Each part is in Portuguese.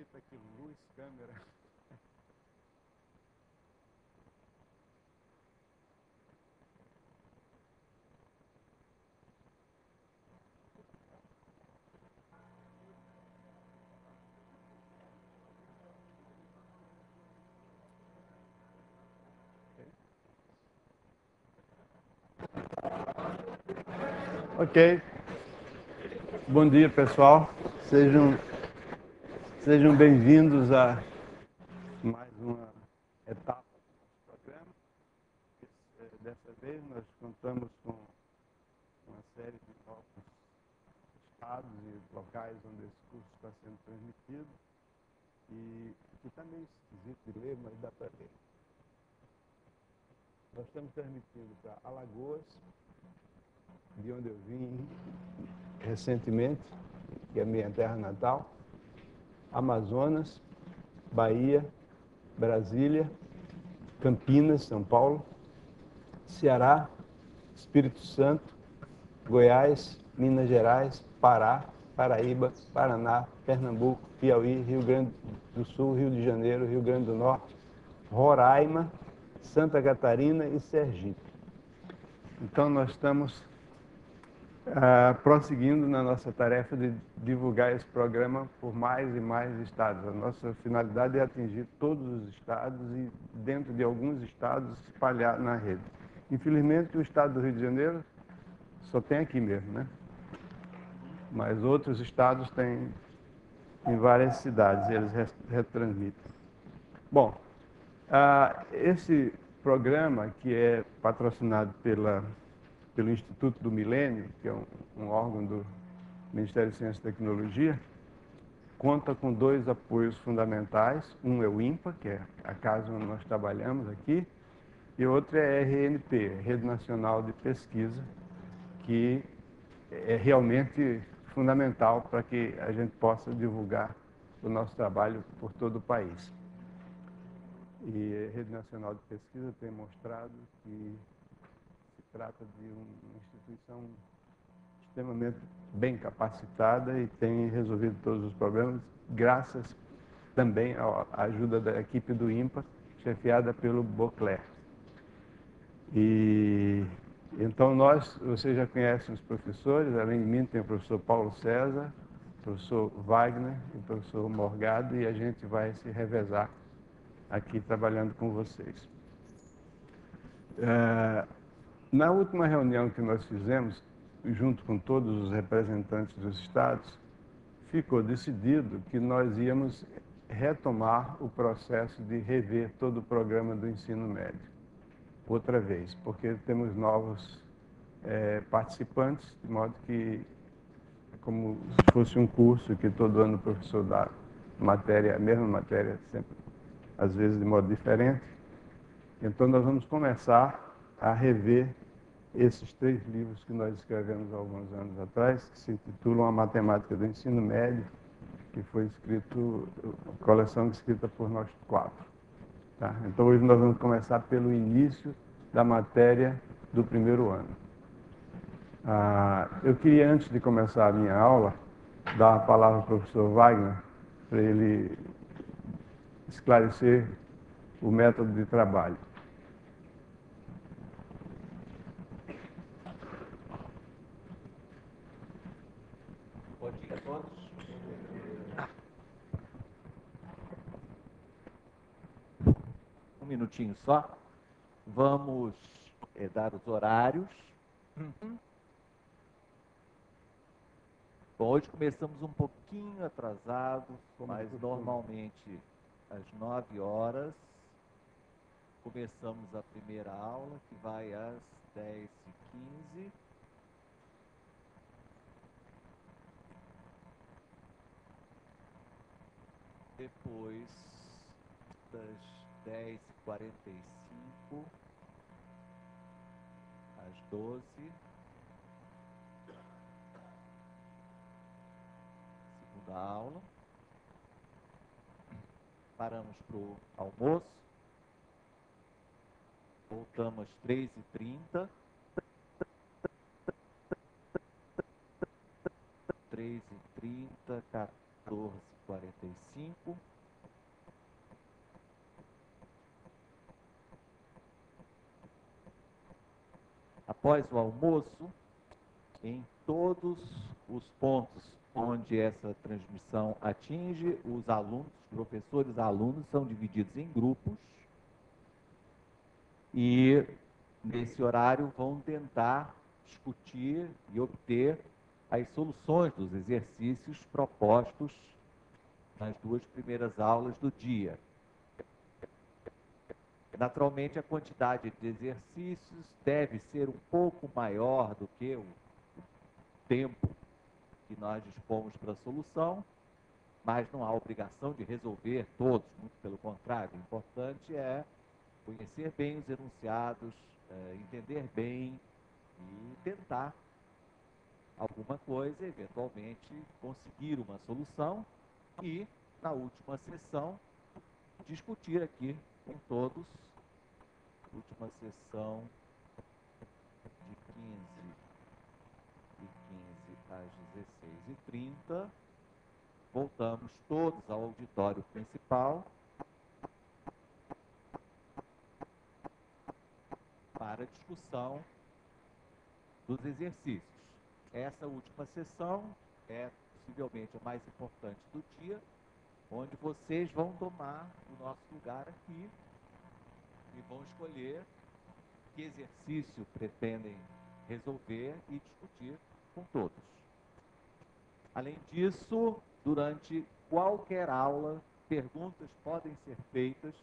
grita aqui, luz, câmera. Ok. Bom dia, pessoal. Sejam bem-vindos a mais uma etapa do programa. Dessa vez nós contamos com uma série de novos estados e locais onde esse curso está sendo transmitido. E que está meio esquisito de ler, mas dá para ler. Nós estamos transmitindo para Alagoas, de onde eu vim recentemente, que é a minha terra natal, Amazonas, Bahia, Brasília, Campinas, São Paulo, Ceará, Espírito Santo, Goiás, Minas Gerais, Pará, Paraíba, Paraná, Pernambuco, Piauí, Rio Grande do Sul, Rio de Janeiro, Rio Grande do Norte, Roraima, Santa Catarina e Sergipe. Então, nós estamos prosseguindo na nossa tarefa de divulgar esse programa por mais e mais estados. A nossa finalidade é atingir todos os estados e, dentro de alguns estados, espalhar na rede. Infelizmente, o estado do Rio de Janeiro só tem aqui mesmo, né? Mas outros estados têm em várias cidades, eles retransmitem. Bom, esse programa, que é patrocinado pelo Instituto do Milênio, que é um órgão do Ministério de Ciência e Tecnologia, conta com dois apoios fundamentais. Um é o INPA, que é a casa onde nós trabalhamos aqui, e outro é a RNP, Rede Nacional de Pesquisa, que é realmente fundamental para que a gente possa divulgar o nosso trabalho por todo o país. E a Rede Nacional de Pesquisa tem mostrado que se trata de uma instituição extremamente bem capacitada e tem resolvido todos os problemas, graças também à ajuda da equipe do INPA, chefiada pelo Beauclerc. E então vocês já conhecem os professores, além de mim tem o professor Paulo César, o professor Wagner e o professor Morgado, e a gente vai se revezar aqui trabalhando com vocês. Na última reunião que nós fizemos, junto com todos os representantes dos estados, ficou decidido que nós íamos retomar o processo de rever todo o programa do ensino médio, outra vez, porque temos novos participantes, de modo que é como se fosse um curso que todo ano o professor dá a mesma matéria, sempre, às vezes de modo diferente. Então nós vamos começar a rever esses 3 livros que nós escrevemos há alguns anos atrás, que se intitulam A Matemática do Ensino Médio, que foi coleção escrita por nós 4. Tá? Então hoje nós vamos começar pelo início da matéria do primeiro ano. Eu queria, antes de começar a minha aula, dar a palavra ao professor Wagner, para ele esclarecer o método de trabalho. Bom dia a todos. Um minutinho só. Vamos dar os horários. Bom, hoje começamos um pouquinho atrasado, mas normalmente às 9 horas. Começamos a primeira aula, que vai às 10h15. Depois das 10h45 às 12h, segunda aula. Paramos para o almoço. Voltamos às 3h30. 3h30, 14h, 14h45. Após o almoço, em todos os pontos onde essa transmissão atinge, os alunos, professores e alunos são divididos em grupos e, nesse horário, vão tentar discutir e obter as soluções dos exercícios propostos nas 2 primeiras aulas do dia. Naturalmente, a quantidade de exercícios deve ser um pouco maior do que o tempo que nós dispomos para a solução, mas não há obrigação de resolver todos, muito pelo contrário. O importante é conhecer bem os enunciados, entender bem e tentar alguma coisa, eventualmente conseguir uma solução e, na última sessão, discutir aqui com todos, última sessão de 15 às 16h30, voltamos todos ao auditório principal para a discussão dos exercícios. Essa última sessão é possivelmente a mais importante do dia, onde vocês vão tomar o nosso lugar aqui e vão escolher que exercício pretendem resolver e discutir com todos. Além disso, durante qualquer aula, perguntas podem ser feitas,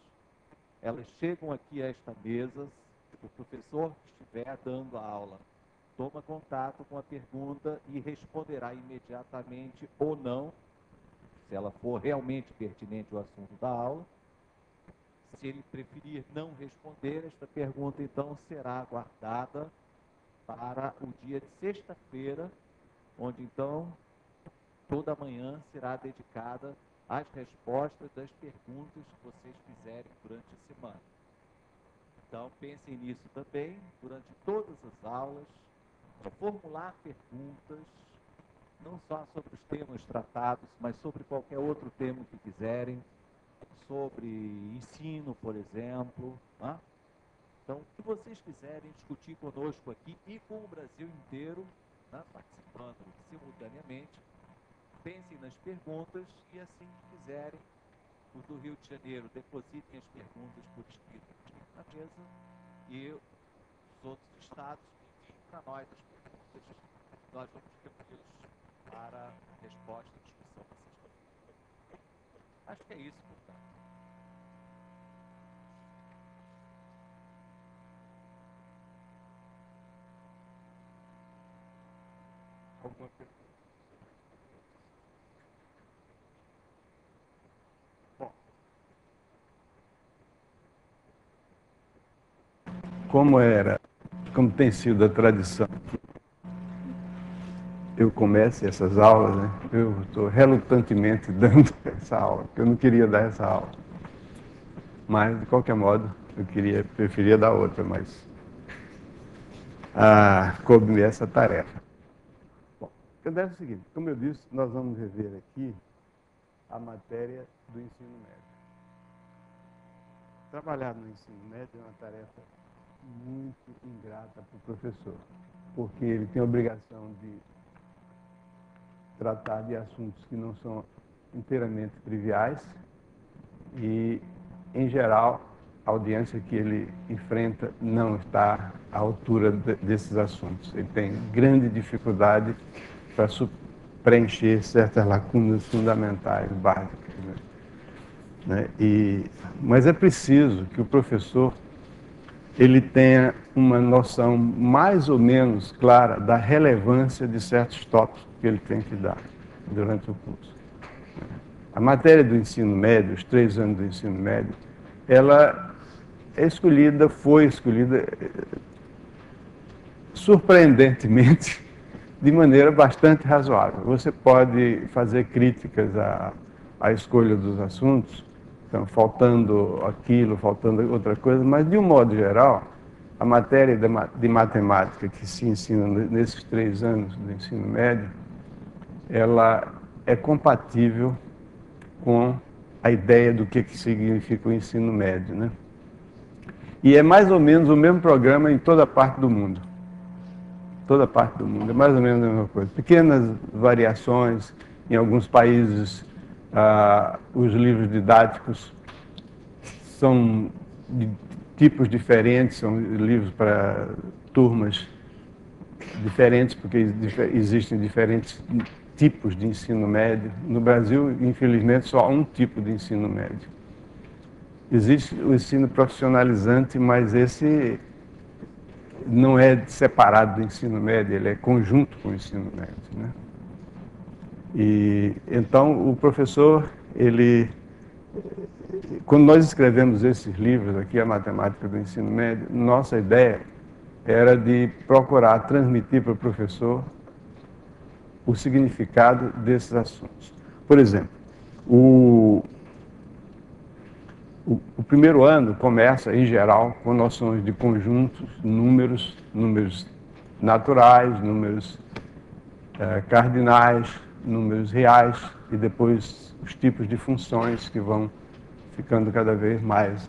elas chegam aqui a esta mesa, o professor que estiver dando a aula toma contato com a pergunta e responderá imediatamente ou não, se ela for realmente pertinente ao assunto da aula. Se ele preferir não responder, esta pergunta, então, será aguardada para o dia de sexta-feira, onde, então, toda manhã será dedicada às respostas das perguntas que vocês fizerem durante a semana. Então, pensem nisso também, durante todas as aulas, para formular perguntas, não só sobre os temas tratados, mas sobre qualquer outro tema que quiserem, sobre ensino, por exemplo. Né? Então, o que vocês quiserem discutir conosco aqui e com o Brasil inteiro, né, participando simultaneamente, pensem nas perguntas e, assim que quiserem, os do Rio de Janeiro depositem as perguntas por escrito aqui na mesa e os outros estados enviem para nós as perguntas. Nós vamos reuni-los para a resposta e discussão da sexta-feira. Acho que é isso, portanto. Alguma pergunta? Bom, como tem sido a tradição, eu começo essas aulas, né? Eu estou relutantemente dando essa aula, porque eu não queria dar essa aula. Mas, de qualquer modo, preferia dar outra, mas coube-me essa tarefa. Bom, a ideia é o seguinte, como eu disse, nós vamos rever aqui a matéria do ensino médio. Trabalhar no ensino médio é uma tarefa muito ingrata para o professor, porque ele tem a obrigação de tratar de assuntos que não são inteiramente triviais e, em geral, a audiência que ele enfrenta não está à altura desses assuntos. Ele tem grande dificuldade para preencher certas lacunas fundamentais, básicas. Né? Mas é preciso que o professor ele tenha uma noção mais ou menos clara da relevância de certos tópicos que ele tem que dar durante o curso. A matéria do ensino médio, os 3 anos do ensino médio, ela foi escolhida surpreendentemente de maneira bastante razoável. Você pode fazer críticas à escolha dos assuntos, então, faltando aquilo, faltando outra coisa, mas, de um modo geral, a matéria de matemática que se ensina nesses 3 anos do ensino médio, ela é compatível com a ideia do que significa o ensino médio, né? E é mais ou menos o mesmo programa em toda parte do mundo. Toda parte do mundo, é mais ou menos a mesma coisa. Pequenas variações, em alguns países os livros didáticos são de tipos diferentes, são livros para turmas diferentes, porque existem diferentes tipos de ensino médio. No Brasil, infelizmente, só há um tipo de ensino médio. Existe o ensino profissionalizante, mas esse não é separado do ensino médio, ele é conjunto com o ensino médio, né? E então o professor, quando nós escrevemos esses livros aqui, a matemática do ensino médio, nossa ideia era de procurar transmitir para o professor o significado desses assuntos. Por exemplo, o primeiro ano começa, em geral, com noções de conjuntos, números naturais, números cardinais, números reais, e depois os tipos de funções que vão ficando cada vez mais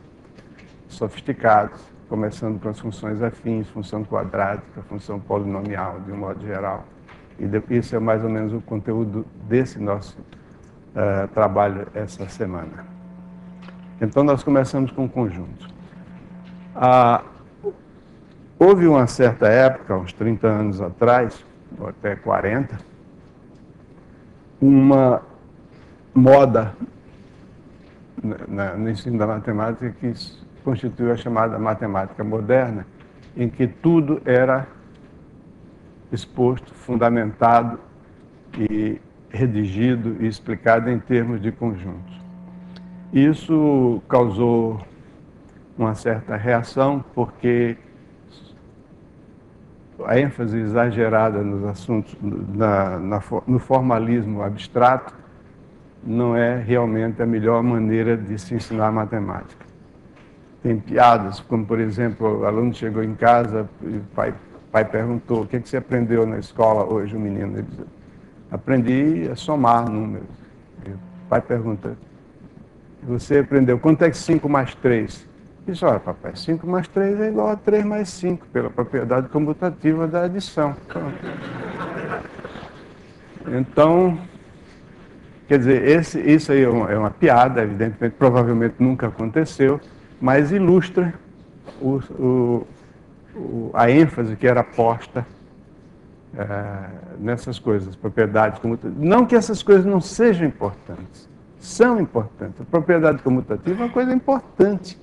sofisticados, começando com as funções afins, função quadrática, função polinomial, de um modo geral. E isso é mais ou menos o conteúdo desse nosso trabalho essa semana. Então, nós começamos com conjuntos. Houve uma certa época, uns 30 anos atrás, ou até 40, uma moda no ensino da matemática que constituiu a chamada matemática moderna, em que tudo era exposto, fundamentado e redigido e explicado em termos de conjuntos. Isso causou uma certa reação, porque a ênfase exagerada nos assuntos, no formalismo abstrato, não é realmente a melhor maneira de se ensinar matemática. Tem piadas, como, por exemplo, o aluno chegou em casa e o pai perguntou: o que você aprendeu na escola hoje? O menino, ele disse: aprendi a somar números. E o pai pergunta: você aprendeu quanto é que 5 mais 3? Ele disse: olha, papai, 5 mais 3 é igual a 3 mais 5, pela propriedade comutativa da adição. Então, quer dizer, isso aí é uma piada, evidentemente, provavelmente nunca aconteceu, mas ilustra a ênfase que era posta nessas coisas, propriedades comutativas. Não que essas coisas não sejam importantes, são importantes. A propriedade comutativa é uma coisa importante,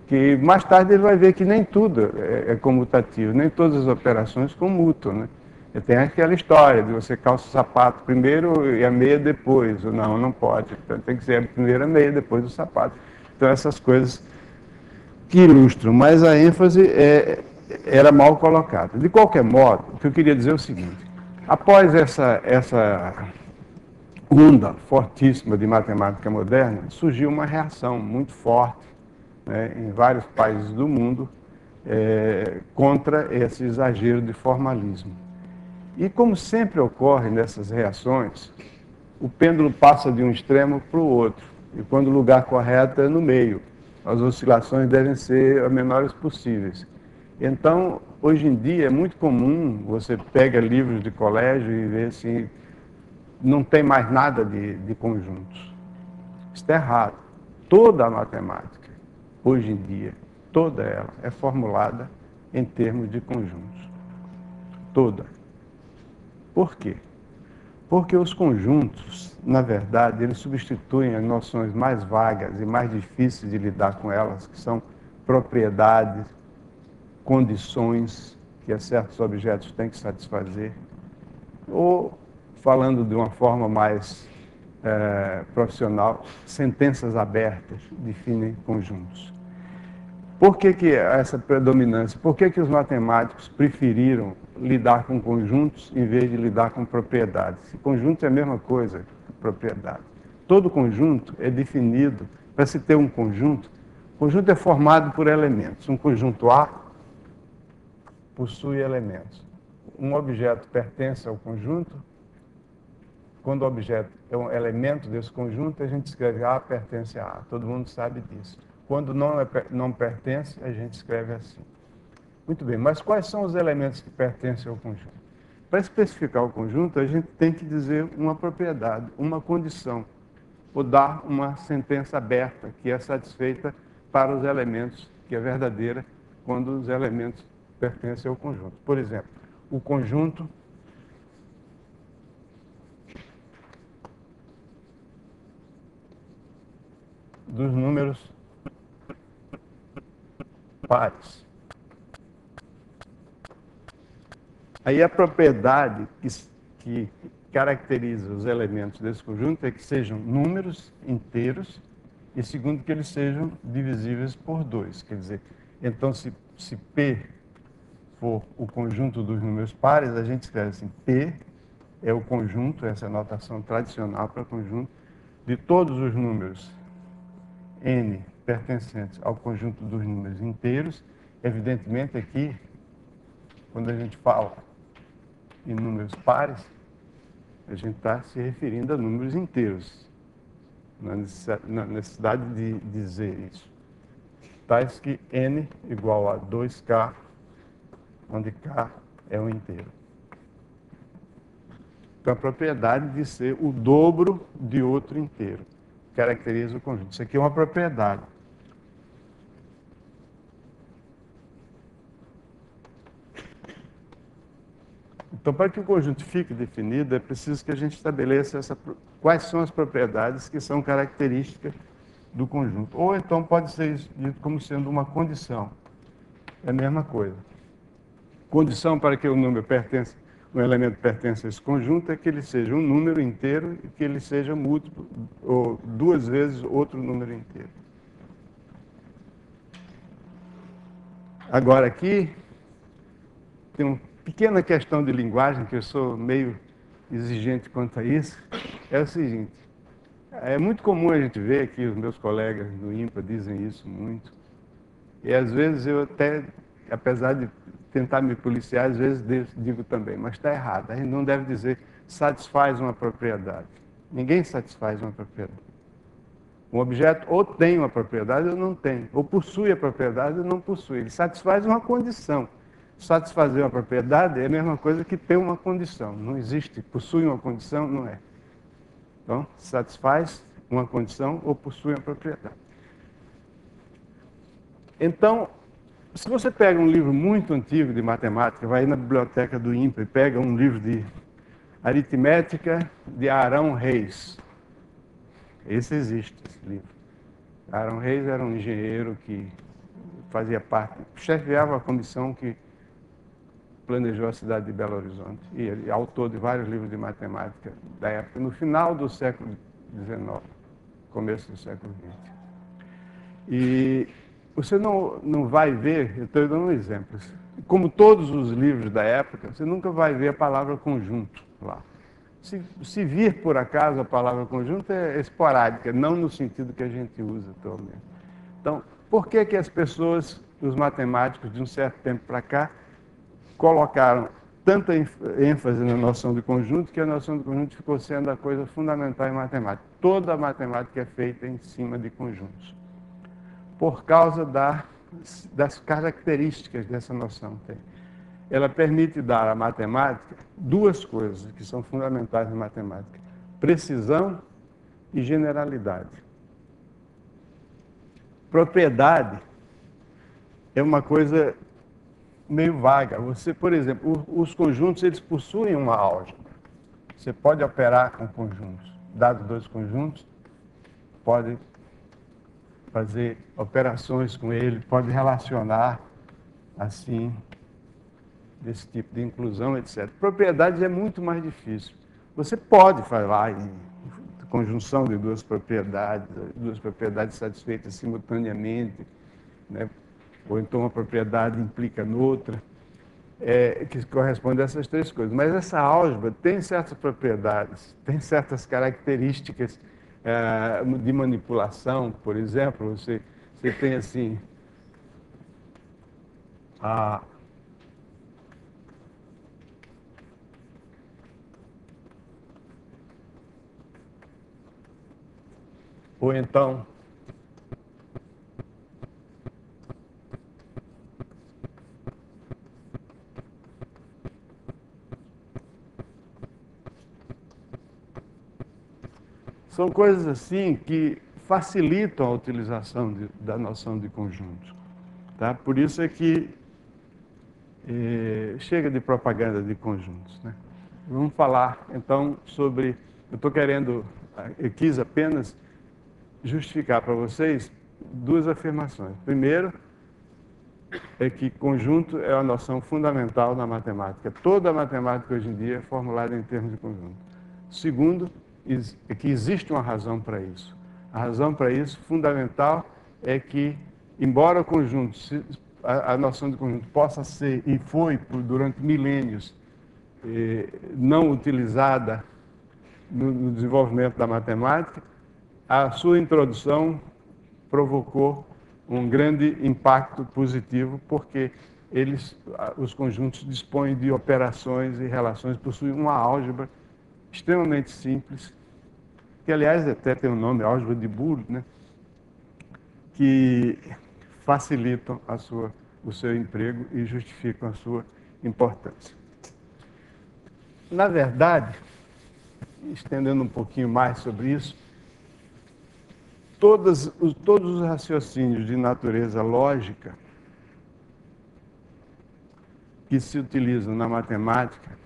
que mais tarde ele vai ver que nem tudo é comutativo, nem todas as operações comutam, né? E tem aquela história de você calça o sapato primeiro e a meia depois. Não pode. Então, tem que ser a primeira meia, depois o sapato. Então, essas coisas que ilustram, mas a ênfase era mal colocada. De qualquer modo, o que eu queria dizer é o seguinte: após essa onda fortíssima de matemática moderna, surgiu uma reação muito forte, né, em vários países do mundo contra esse exagero de formalismo. E como sempre ocorre nessas reações, o pêndulo passa de um extremo para o outro, e quando o lugar correto é no meio. As oscilações devem ser as menores possíveis. Então, hoje em dia é muito comum, você pega livros de colégio e vê assim, não tem mais nada de conjuntos. Isso é errado. Toda a matemática, hoje em dia, toda ela é formulada em termos de conjuntos. Toda. Por quê? Porque os conjuntos, na verdade, eles substituem as noções mais vagas e mais difíceis de lidar com elas, que são propriedades, condições que certos objetos têm que satisfazer, ou, falando de uma forma mais profissional, sentenças abertas definem conjuntos. Por que essa predominância? Por que os matemáticos preferiram lidar com conjuntos em vez de lidar com propriedades? Conjunto é a mesma coisa que propriedade. Todo conjunto é definido, para se ter um conjunto é formado por elementos. Um conjunto A possui elementos. Um objeto pertence ao conjunto quando o objeto é um elemento desse conjunto, a gente escreve A pertence a A. Todo mundo sabe disso. Quando não pertence, a gente escreve assim. Muito bem, mas quais são os elementos que pertencem ao conjunto? Para especificar o conjunto, a gente tem que dizer uma propriedade, uma condição, ou dar uma sentença aberta, que é satisfeita para os elementos, que é verdadeira, quando os elementos pertencem ao conjunto. Por exemplo, o conjunto dos números pares. Aí a propriedade que caracteriza os elementos desse conjunto é que sejam números inteiros e, segundo, que eles sejam divisíveis por 2. Quer dizer, então, se P for o conjunto dos números pares, a gente escreve assim: P é o conjunto, essa é a notação tradicional para conjunto, de todos os números N pertencentes ao conjunto dos números inteiros. Evidentemente, aqui, quando a gente fala em números pares, a gente está se referindo a números inteiros. Não há necessidade de dizer isso. Tais que N igual a 2K, onde K é um inteiro. Então, a propriedade de ser o dobro de outro inteiro caracteriza o conjunto. Isso aqui é uma propriedade. Então, para que o conjunto fique definido, é preciso que a gente estabeleça quais são as propriedades que são características do conjunto. Ou então pode ser dito como sendo uma condição. É a mesma coisa. Condição para que o número pertença, um elemento pertença a esse conjunto é que ele seja um número inteiro e que ele seja múltiplo, ou 2 vezes outro número inteiro. Agora aqui tem uma pequena questão de linguagem, que eu sou meio exigente quanto a isso. É o seguinte: é muito comum a gente ver aqui, os meus colegas do IMPA dizem isso muito, e às vezes eu até, apesar de tentar me policiar, às vezes digo também, mas está errado. A gente não deve dizer satisfaz uma propriedade. Ninguém satisfaz uma propriedade. Um objeto ou tem uma propriedade ou não tem, ou possui a propriedade ou não possui. Ele satisfaz uma condição. Satisfazer uma propriedade é a mesma coisa que ter uma condição. Não existe possui uma condição, não é. Então, satisfaz uma condição ou possui uma propriedade. Então, se você pega um livro muito antigo de matemática, vai na biblioteca do INPE e pega um livro de aritmética de Arão Reis. Esse existe, esse livro. Arão Reis era um engenheiro que fazia parte, chefiava a comissão que planejou a cidade de Belo Horizonte. E ele é autor de vários livros de matemática da época, no final do século XIX, começo do século XX. E você não vai ver, eu estou dando um exemplo, como todos os livros da época, você nunca vai ver a palavra conjunto lá. Se vir por acaso a palavra conjunto é esporádica, não no sentido que a gente usa atualmente. Então, por que as pessoas, os matemáticos, de um certo tempo para cá, colocaram tanta ênfase na noção de conjunto que a noção de conjunto ficou sendo a coisa fundamental em matemática? Toda a matemática é feita em cima de conjuntos, por causa das características dessa noção. Ela permite dar à matemática 2 coisas que são fundamentais na matemática: precisão e generalidade. Propriedade é uma coisa meio vaga. Você, por exemplo, os conjuntos, eles possuem uma álgebra. Você pode operar com conjuntos. Dados 2 conjuntos, pode fazer operações com ele, pode relacionar assim, desse tipo de inclusão, etc. Propriedades é muito mais difícil. Você pode falar em conjunção de 2 propriedades satisfeitas simultaneamente, né? Ou então uma propriedade implica noutra, que corresponde a essas 3 coisas. Mas essa álgebra tem certas propriedades, tem certas características de manipulação. Por exemplo, você tem assim ou então são coisas assim que facilitam a utilização da noção de conjunto. Tá? Por isso é que chega de propaganda de conjuntos. Né? Vamos falar então sobre... Eu quis apenas justificar para vocês duas afirmações. Primeiro, é que conjunto é uma noção fundamental na matemática. Toda a matemática hoje em dia é formulada em termos de conjunto. Segundo, é que existe uma razão para isso. A razão para isso, fundamental, é que, embora o conjunto, a noção de conjunto possa ser, e foi durante milênios, não utilizada no desenvolvimento da matemática, a sua introdução provocou um grande impacto positivo, porque os conjuntos dispõem de operações e relações, possuem uma álgebra extremamente simples, que aliás até tem o nome álgebra de Boole, né? Que facilitam o seu emprego e justificam a sua importância. Na verdade, estendendo um pouquinho mais sobre isso, todos os raciocínios de natureza lógica que se utilizam na matemática,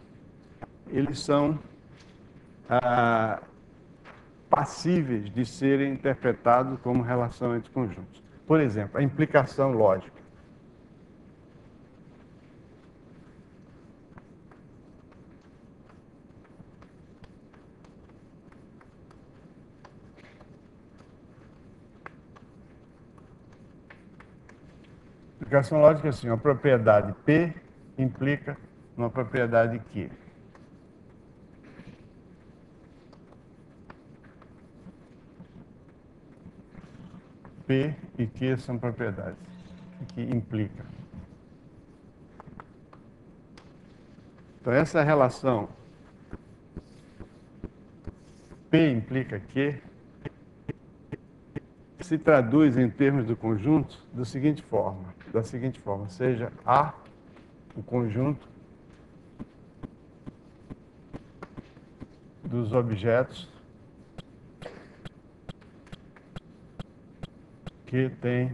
eles são passíveis de serem interpretados como relação entre conjuntos. Por exemplo, a implicação lógica. Implicação lógica é assim, uma propriedade P implica uma propriedade Q. P e Q são propriedades que implicam. Então, essa relação P implica Q se traduz em termos do conjunto da seguinte forma, seja A o conjunto dos objetos que tem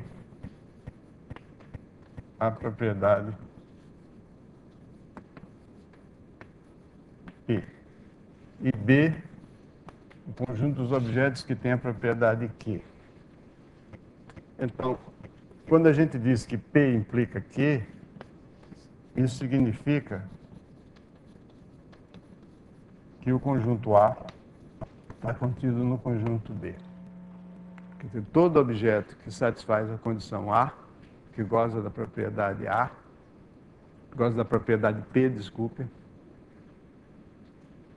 a propriedade P. E B, o conjunto dos objetos que tem a propriedade Q. Então, quando a gente diz que P implica Q, isso significa que o conjunto A está contido no conjunto B. Quer dizer, todo objeto que satisfaz a condição A, que goza da propriedade A, goza da propriedade P, desculpe,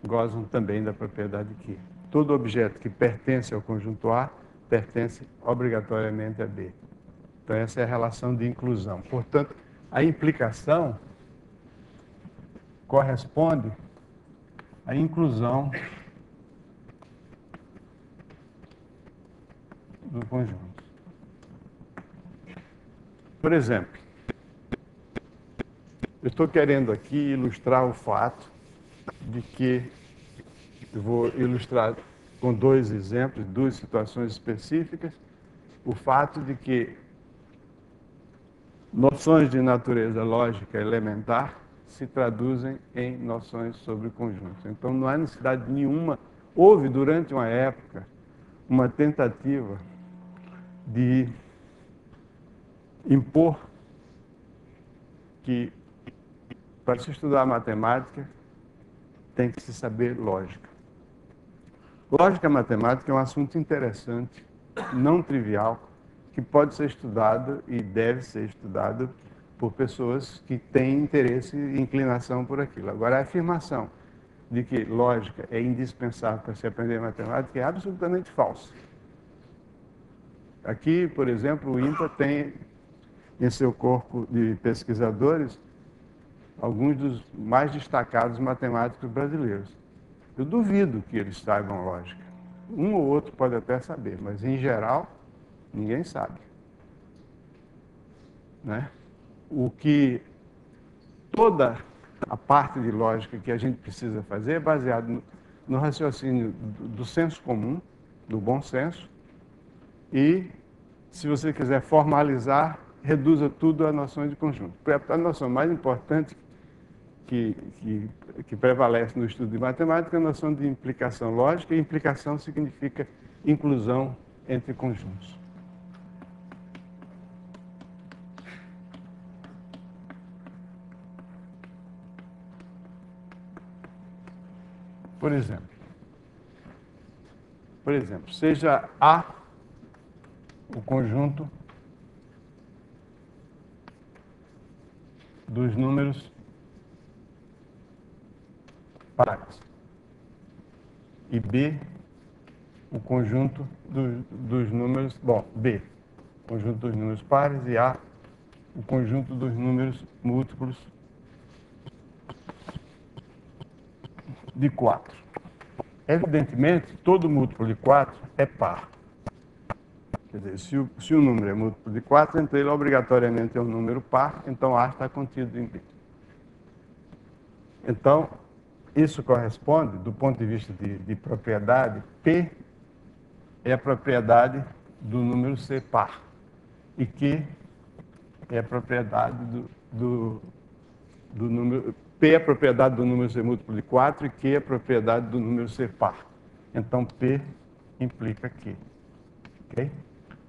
gozam também da propriedade Q. Todo objeto que pertence ao conjunto A pertence obrigatoriamente a B. Então, essa é a relação de inclusão. Portanto, a implicação corresponde à inclusão do conjunto. Por exemplo, eu estou querendo aqui ilustrar o fato de que, eu vou ilustrar com dois exemplos, duas situações específicas, o fato de que noções de natureza lógica elementar se traduzem em noções sobre conjuntos. Então, não há necessidade nenhuma. Houve, durante uma época, uma tentativa de impor que, para se estudar matemática, tem que se saber lógica. Lógica matemática é um assunto interessante, não trivial, que pode ser estudado e deve ser estudado por pessoas que têm interesse e inclinação por aquilo. Agora, a afirmação de que lógica é indispensável para se aprender matemática é absolutamente falsa. Aqui, por exemplo, o INPA tem em seu corpo de pesquisadores alguns dos mais destacados matemáticos brasileiros. Eu duvido que eles saibam lógica. Um ou outro pode até saber, mas em geral, ninguém sabe. Né? O que toda a parte de lógica que a gente precisa fazer é baseado no raciocínio do senso comum, do bom senso, e, se você quiser formalizar, reduza tudo a noções de conjunto. A noção mais importante que prevalece no estudo de matemática é a noção de implicação lógica, e implicação significa inclusão entre conjuntos. Por exemplo, seja A o conjunto dos números pares e B o conjunto dos números, B, o conjunto dos números pares, e A o conjunto dos números múltiplos de 4. Evidentemente, todo múltiplo de 4 é par. Quer dizer, se o número é múltiplo de 4, então ele obrigatoriamente é um número par, então A está contido em B. Então, isso corresponde, do ponto de vista de propriedade, P é a propriedade do número ser par, e Q é a propriedade do número... P é a propriedade do número ser múltiplo de 4 e Q é a propriedade do número ser par. Então, P implica Q. Okay?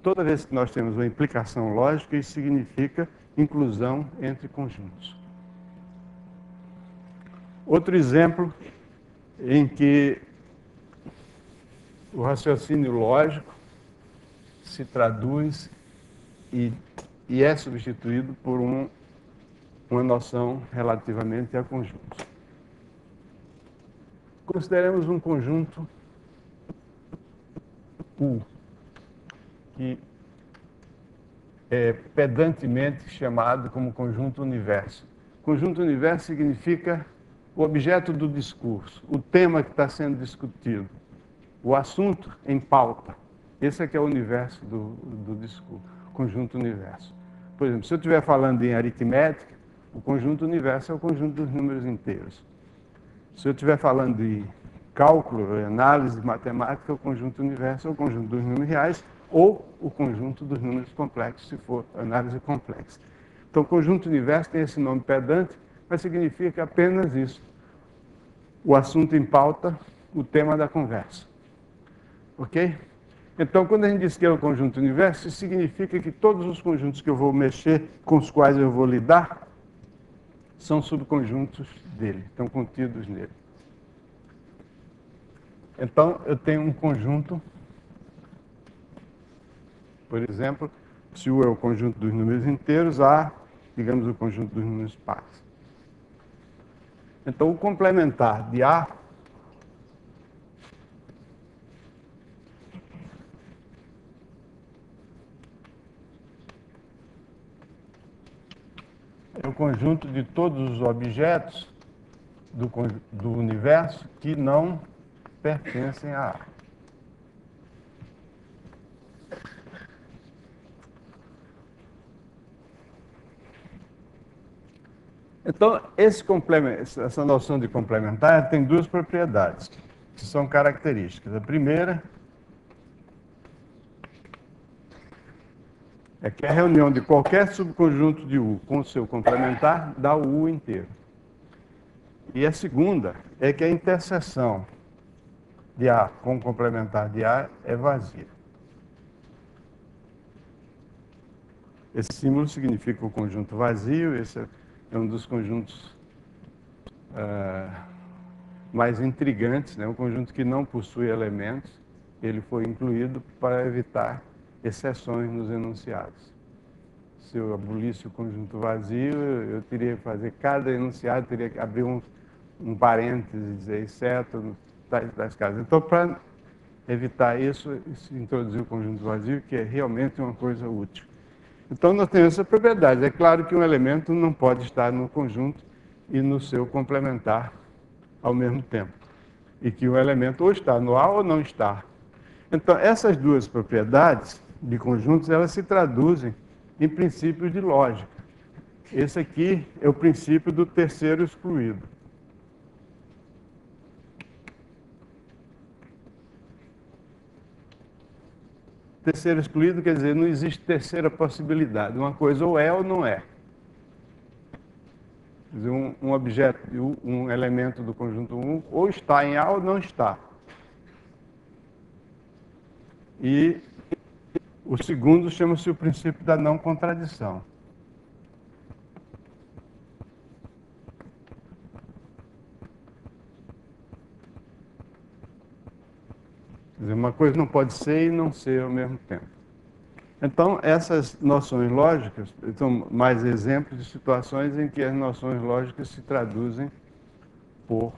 Toda vez que nós temos uma implicação lógica, isso significa inclusão entre conjuntos. Outro exemplo em que o raciocínio lógico se traduz e é substituído por uma noção relativamente a conjuntos. Consideremos um conjunto U, que é pedantemente chamado como conjunto universo. Conjunto universo significa o objeto do discurso, o tema que está sendo discutido, o assunto em pauta. Esse é que é o universo do discurso, conjunto universo. Por exemplo, se eu estiver falando em aritmética, o conjunto universo é o conjunto dos números inteiros. Se eu estiver falando de cálculo, análise matemática, o conjunto universo é o conjunto dos números reais ou o conjunto dos números complexos, se for análise complexa. Então, o conjunto universo tem esse nome pedante, mas significa apenas isso. O assunto em pauta, o tema da conversa. Ok? Então, quando a gente diz que é o conjunto universo, isso significa que todos os conjuntos que eu vou mexer, com os quais eu vou lidar, são subconjuntos dele, estão contidos nele. Então, eu tenho um conjunto, por exemplo, se U é o conjunto dos números inteiros, A, digamos, o conjunto dos números pares. Então, o complementar de A é o conjunto de todos os objetos do universo que não pertencem a A. Então, essa noção de complementar tem duas propriedades, que são características. A primeira é que a reunião de qualquer subconjunto de U com o seu complementar dá o U inteiro. E a segunda é que a interseção de A com o complementar de A é vazia. Esse símbolo significa o conjunto vazio, esse é um dos conjuntos mais intrigantes, né? Um conjunto que não possui elementos, ele foi incluído para evitar exceções nos enunciados. Se eu abolisse o conjunto vazio, eu teria que fazer cada enunciado, teria que abrir um parêntese e dizer exceto tais casos. Então, para evitar isso, se introduziu o conjunto vazio, que é realmente uma coisa útil. Então, nós temos essa propriedade. É claro que um elemento não pode estar no conjunto e no seu complementar ao mesmo tempo. E que o elemento ou está no A ou não está. Então, essas duas propriedades de conjuntos, elas se traduzem em princípios de lógica. Esse aqui é o princípio do terceiro excluído. Terceiro excluído quer dizer, não existe terceira possibilidade. Uma coisa ou é ou não é. Quer dizer, um objeto, um elemento do conjunto 1, ou está em A ou não está. E o segundo chama-se o princípio da não contradição. Quer dizer, uma coisa não pode ser e não ser ao mesmo tempo. Então, essas noções lógicas são mais exemplos de situações em que as noções lógicas se traduzem por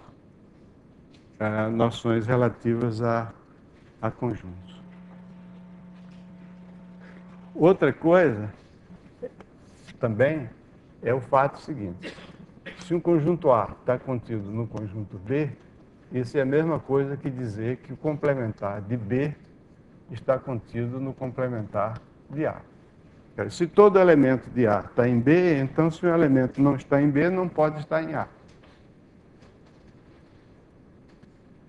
noções relativas a conjuntos. Outra coisa também é o fato seguinte: se um conjunto A está contido no conjunto B, isso é a mesma coisa que dizer que o complementar de B está contido no complementar de A. Se todo elemento de A está em B, então se um elemento não está em B, não pode estar em A.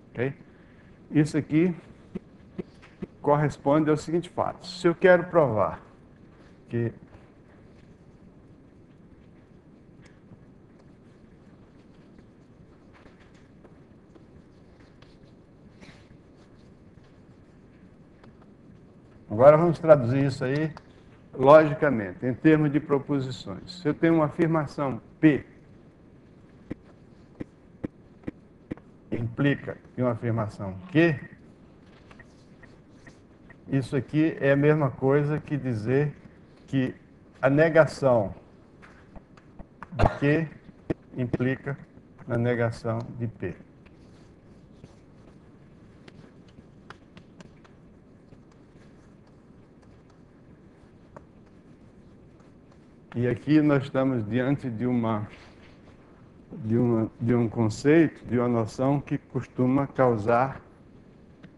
Okay? Isso aqui corresponde ao seguinte fato: se eu quero provar que agora vamos traduzir isso aí logicamente, em termos de proposições. Se eu tenho uma afirmação P implica em uma afirmação Q, isso aqui é a mesma coisa que dizer que a negação de Q implica na negação de P. E aqui nós estamos diante de um conceito, de uma noção que costuma causar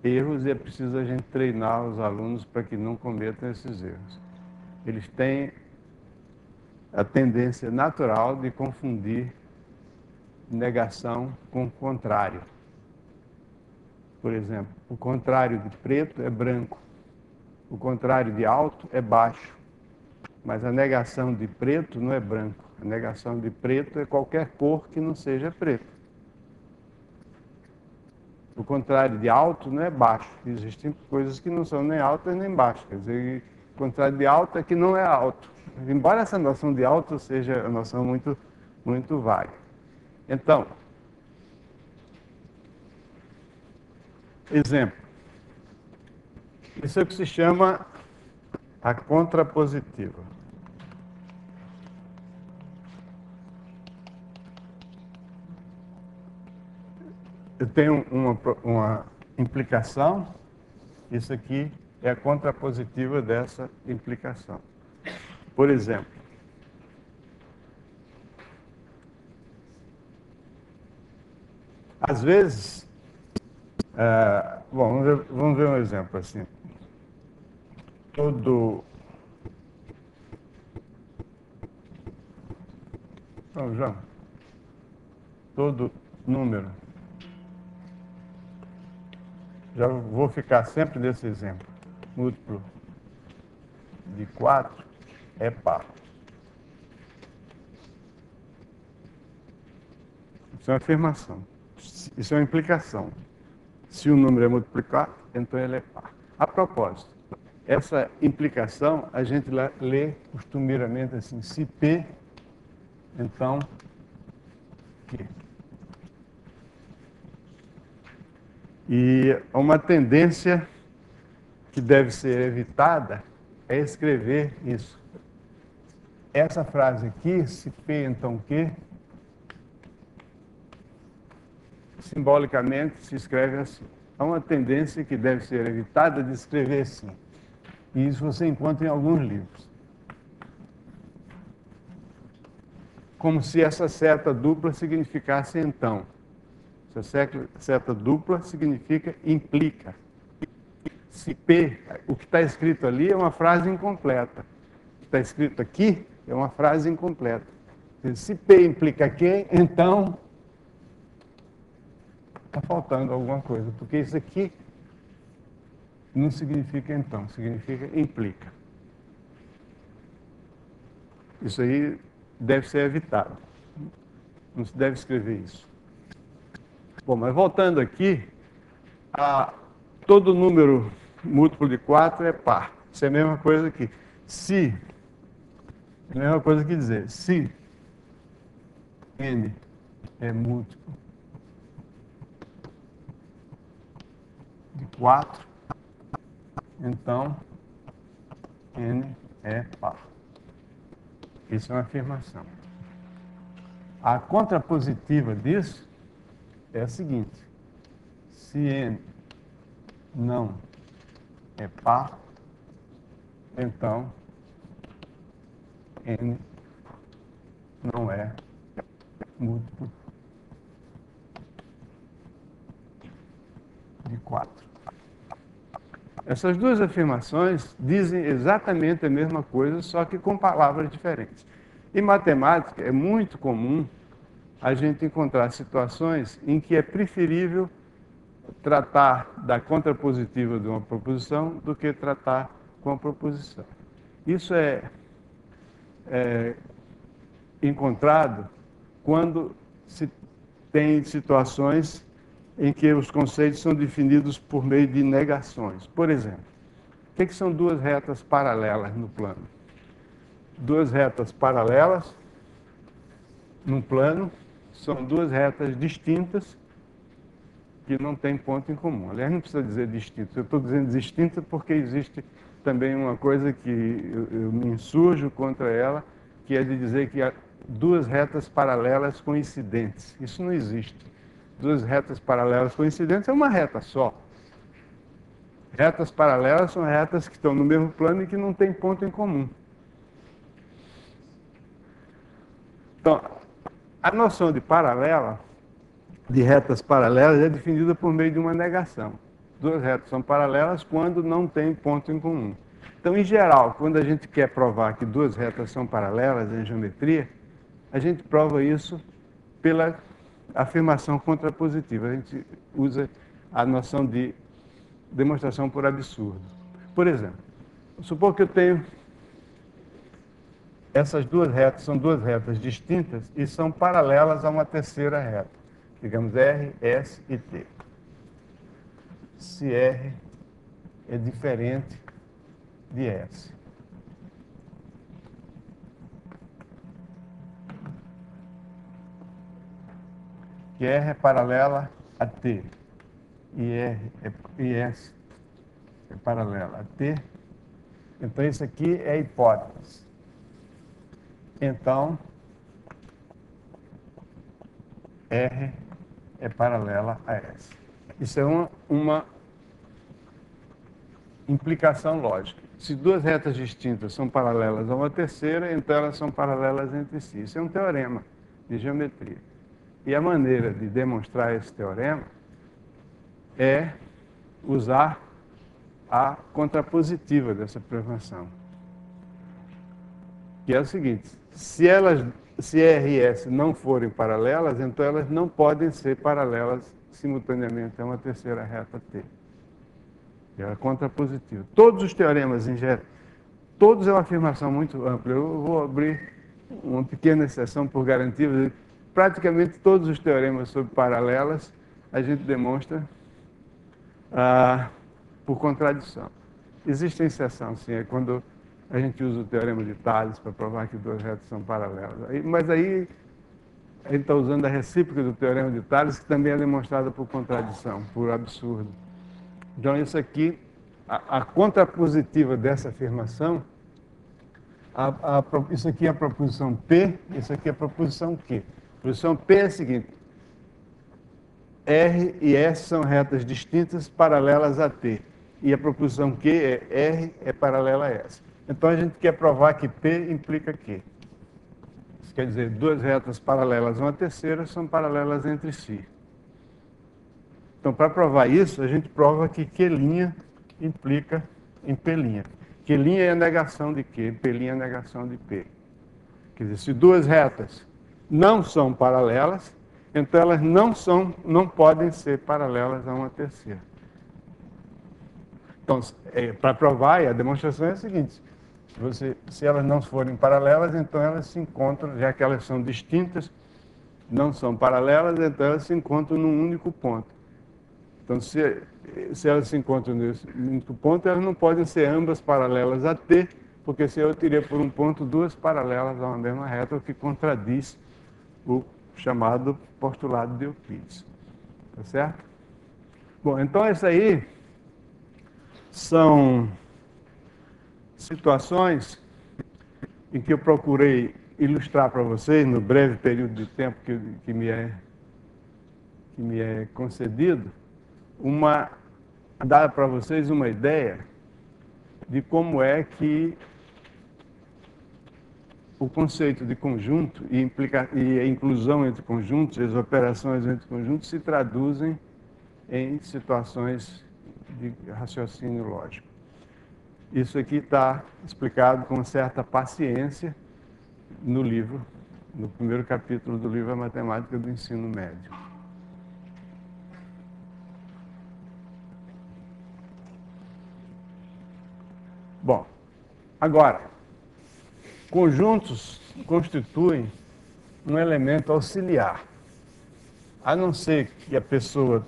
erros e é preciso a gente treinar os alunos para que não cometam esses erros. Eles têm a tendência natural de confundir negação com contrário. Por exemplo, o contrário de preto é branco, o contrário de alto é baixo. Mas a negação de preto não é branco. A negação de preto é qualquer cor que não seja preto. O contrário de alto não é baixo. Existem coisas que não são nem altas nem baixas. Quer dizer, o contrário de alto é que não é alto. Embora essa noção de alto seja uma noção muito, muito vaga. Então, exemplo. Isso é o que se chama a contrapositiva. Eu tenho uma implicação, isso aqui é a contrapositiva dessa implicação. Por exemplo, às vezes, bom, vamos ver um exemplo assim. Todo número, já vou ficar sempre nesse exemplo, múltiplo de 4 é par. Isso é uma afirmação, isso é uma implicação. Se o número é multiplicado, então ele é par. A propósito, essa implicação a gente lê costumeiramente assim: se P, então Q. E uma tendência que deve ser evitada é escrever isso. Essa frase aqui, se P, então Q, simbolicamente se escreve assim. Há uma tendência que deve ser evitada de escrever assim. E isso você encontra em alguns livros. Como se essa seta dupla significasse então. Essa seta dupla significa implica. se P, o que está escrito ali é uma frase incompleta. O que está escrito aqui é uma frase incompleta. Se P implica quem, então está faltando alguma coisa, porque isso aqui não significa então, significa implica. Isso aí deve ser evitado. Não se deve escrever isso. Bom, mas voltando aqui, todo número múltiplo de 4 é par. Isso é a mesma coisa que se, é a mesma coisa que dizer, se n é múltiplo de 4, então n é par. Isso é uma afirmação. A contrapositiva disso é a seguinte: se n não é par, então n não é múltiplo de 4. Essas duas afirmações dizem exatamente a mesma coisa, só que com palavras diferentes. Em matemática, é muito comum a gente encontrar situações em que é preferível tratar da contrapositiva de uma proposição do que tratar com a proposição. Isso é encontrado quando se tem situações em que os conceitos são definidos por meio de negações. Por exemplo, o que são duas retas paralelas no plano? Duas retas paralelas num plano são duas retas distintas que não têm ponto em comum. Aliás, não precisa dizer distintas. Eu estou dizendo distinta porque existe também uma coisa que eu me insurjo contra ela, que é de dizer que há duas retas paralelas coincidentes. Isso não existe. Duas retas paralelas coincidentes é uma reta só. Retas paralelas são retas que estão no mesmo plano e que não têm ponto em comum. Então, a noção de paralela, de retas paralelas, é definida por meio de uma negação. Duas retas são paralelas quando não tem ponto em comum. Então, em geral, quando a gente quer provar que duas retas são paralelas em geometria, a gente prova isso pela afirmação contrapositiva. A gente usa a noção de demonstração por absurdo. Por exemplo, supor que eu tenho essas duas retas, são duas retas distintas e são paralelas a uma terceira reta. Digamos R, S e T. Se R é diferente de S. Que R é paralela a T e S é paralela a T, então isso aqui é a hipótese. Então, R é paralela a S. Isso é uma implicação lógica. Se duas retas distintas são paralelas a uma terceira, então elas são paralelas entre si. Isso é um teorema de geometria. E a maneira de demonstrar esse teorema é usar a contrapositiva dessa afirmação, que é o seguinte: se R e S não forem paralelas, então elas não podem ser paralelas simultaneamente a uma terceira reta T. É a contrapositiva. Todos os teoremas em geral, todos é uma afirmação muito ampla. Eu vou abrir uma pequena exceção por garantia. Praticamente todos os teoremas sobre paralelas a gente demonstra por contradição. Existe exceção, sim, é quando a gente usa o teorema de Tales para provar que duas retas são paralelas. Mas aí a gente está usando a recíproca do teorema de Tales, que também é demonstrada por contradição, por absurdo. Então, isso aqui, a contrapositiva dessa afirmação, isso aqui é a proposição P, isso aqui é a proposição Q. A proposição P é a seguinte: R e S são retas distintas paralelas a T. E a proposição Q é R é paralela a S. Então, a gente quer provar que P implica Q. Isso quer dizer, duas retas paralelas a uma terceira são paralelas entre si. Então, para provar isso, a gente prova que Q' implica em P'. Q' é a negação de Q, P' é a negação de P. Quer dizer, se duas retas não são paralelas, então elas não podem ser paralelas a uma terceira. Então, para provar, a demonstração é a seguinte: se elas não forem paralelas, então elas se encontram, já que elas são distintas, não são paralelas, então elas se encontram num único ponto. Então, se elas se encontram nesse único ponto, elas não podem ser ambas paralelas a T, porque se eu teria por um ponto duas paralelas a uma mesma reta, o que contradiz o chamado postulado de Euclides. Tá certo? Bom, então isso aí são situações em que eu procurei ilustrar para vocês, no breve período de tempo que me é concedido, dar para vocês uma ideia de como é que o conceito de conjunto e a inclusão entre conjuntos, as operações entre conjuntos se traduzem em situações de raciocínio lógico. Isso aqui está explicado com certa paciência no livro, no primeiro capítulo do livro A Matemática do Ensino Médio. Bom, agora, conjuntos constituem um elemento auxiliar. A não ser que a pessoa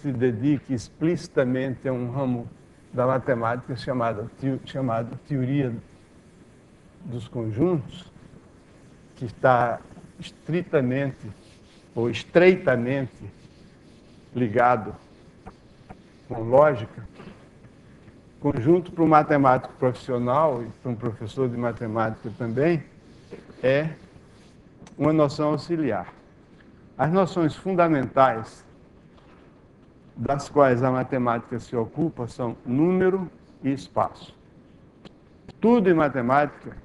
se dedique explicitamente a um ramo da matemática chamado teoria dos conjuntos, que está estritamente ou estreitamente ligado com lógica. Conjunto para um matemático profissional e para um professor de matemática também é uma noção auxiliar. As noções fundamentais das quais a matemática se ocupa são número e espaço. Tudo em matemática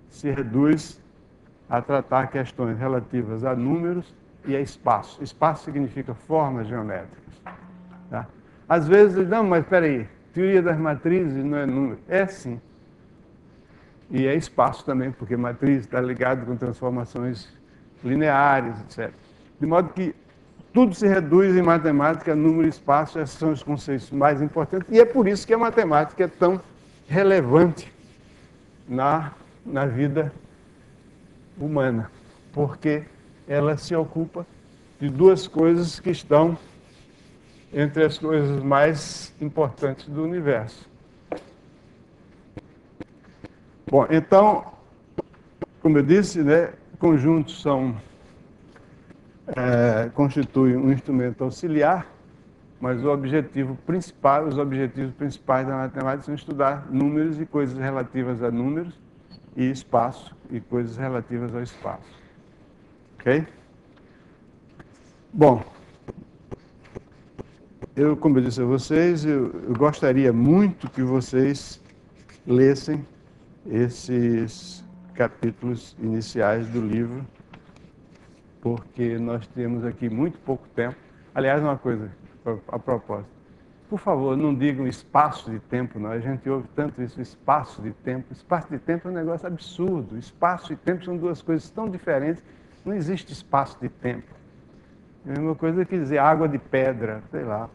se reduz a tratar questões relativas a números e a espaço. Espaço significa formas geométricas. Tá? Às vezes, não, mas espera aí, teoria das matrizes não é número. É sim. E é espaço também, porque matriz está ligado com transformações lineares, etc. De modo que tudo se reduz em matemática a número e espaço, esses são os conceitos mais importantes, e é por isso que a matemática é tão relevante na vida humana, porque ela se ocupa de duas coisas que estão entre as coisas mais importantes do universo. Bom, então, como eu disse, né, conjuntos constituem um instrumento auxiliar, mas os objetivos principais da matemática são estudar números e coisas relativas a números, e espaço e coisas relativas ao espaço. Ok? Bom, como eu disse a vocês, eu gostaria muito que vocês lessem esses capítulos iniciais do livro, porque nós temos aqui muito pouco tempo. Aliás, uma coisa a propósito, por favor, não digam espaço de tempo, não. A gente ouve tanto isso, espaço de tempo. Espaço de tempo é um negócio absurdo. Espaço e tempo são duas coisas tão diferentes. Não existe espaço de tempo. É a mesma coisa que dizer água de pedra, sei lá.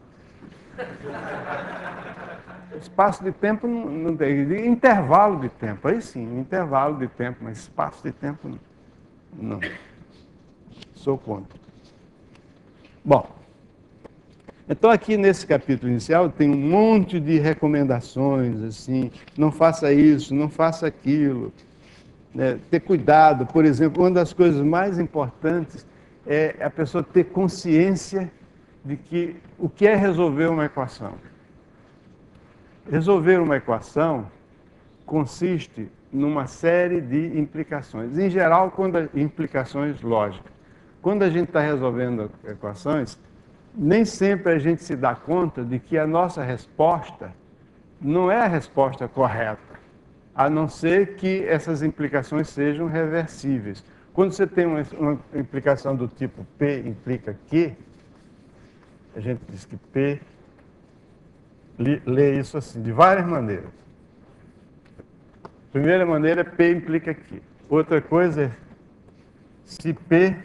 Espaço de tempo não tem. Intervalo de tempo, aí sim, intervalo de tempo, mas espaço de tempo não. Sou contra. Bom, então aqui nesse capítulo inicial tem um monte de recomendações, assim, não faça isso, não faça aquilo, né? Ter cuidado, por exemplo, uma das coisas mais importantes é a pessoa ter consciência de que o que é resolver uma equação. Resolver uma equação consiste numa série de implicações, em geral, implicações lógicas. Quando a gente está resolvendo equações, nem sempre a gente se dá conta de que a nossa resposta não é a resposta correta, a não ser que essas implicações sejam reversíveis. Quando você tem uma implicação do tipo P implica Q, a gente diz que P ler isso assim, de várias maneiras. Primeira maneira, P implica aqui. Outra coisa é, se P,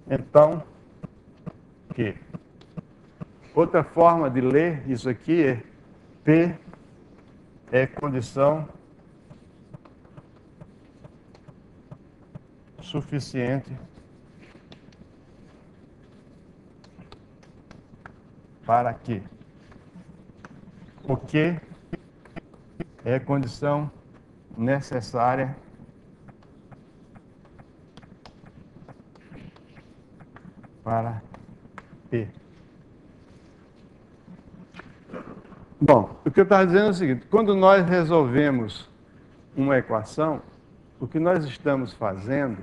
então Q. Outra forma de ler isso aqui é P é condição suficiente para Q. O Q é condição necessária para P. Bom, o que eu estava dizendo é o seguinte: quando nós resolvemos uma equação, o que nós estamos fazendo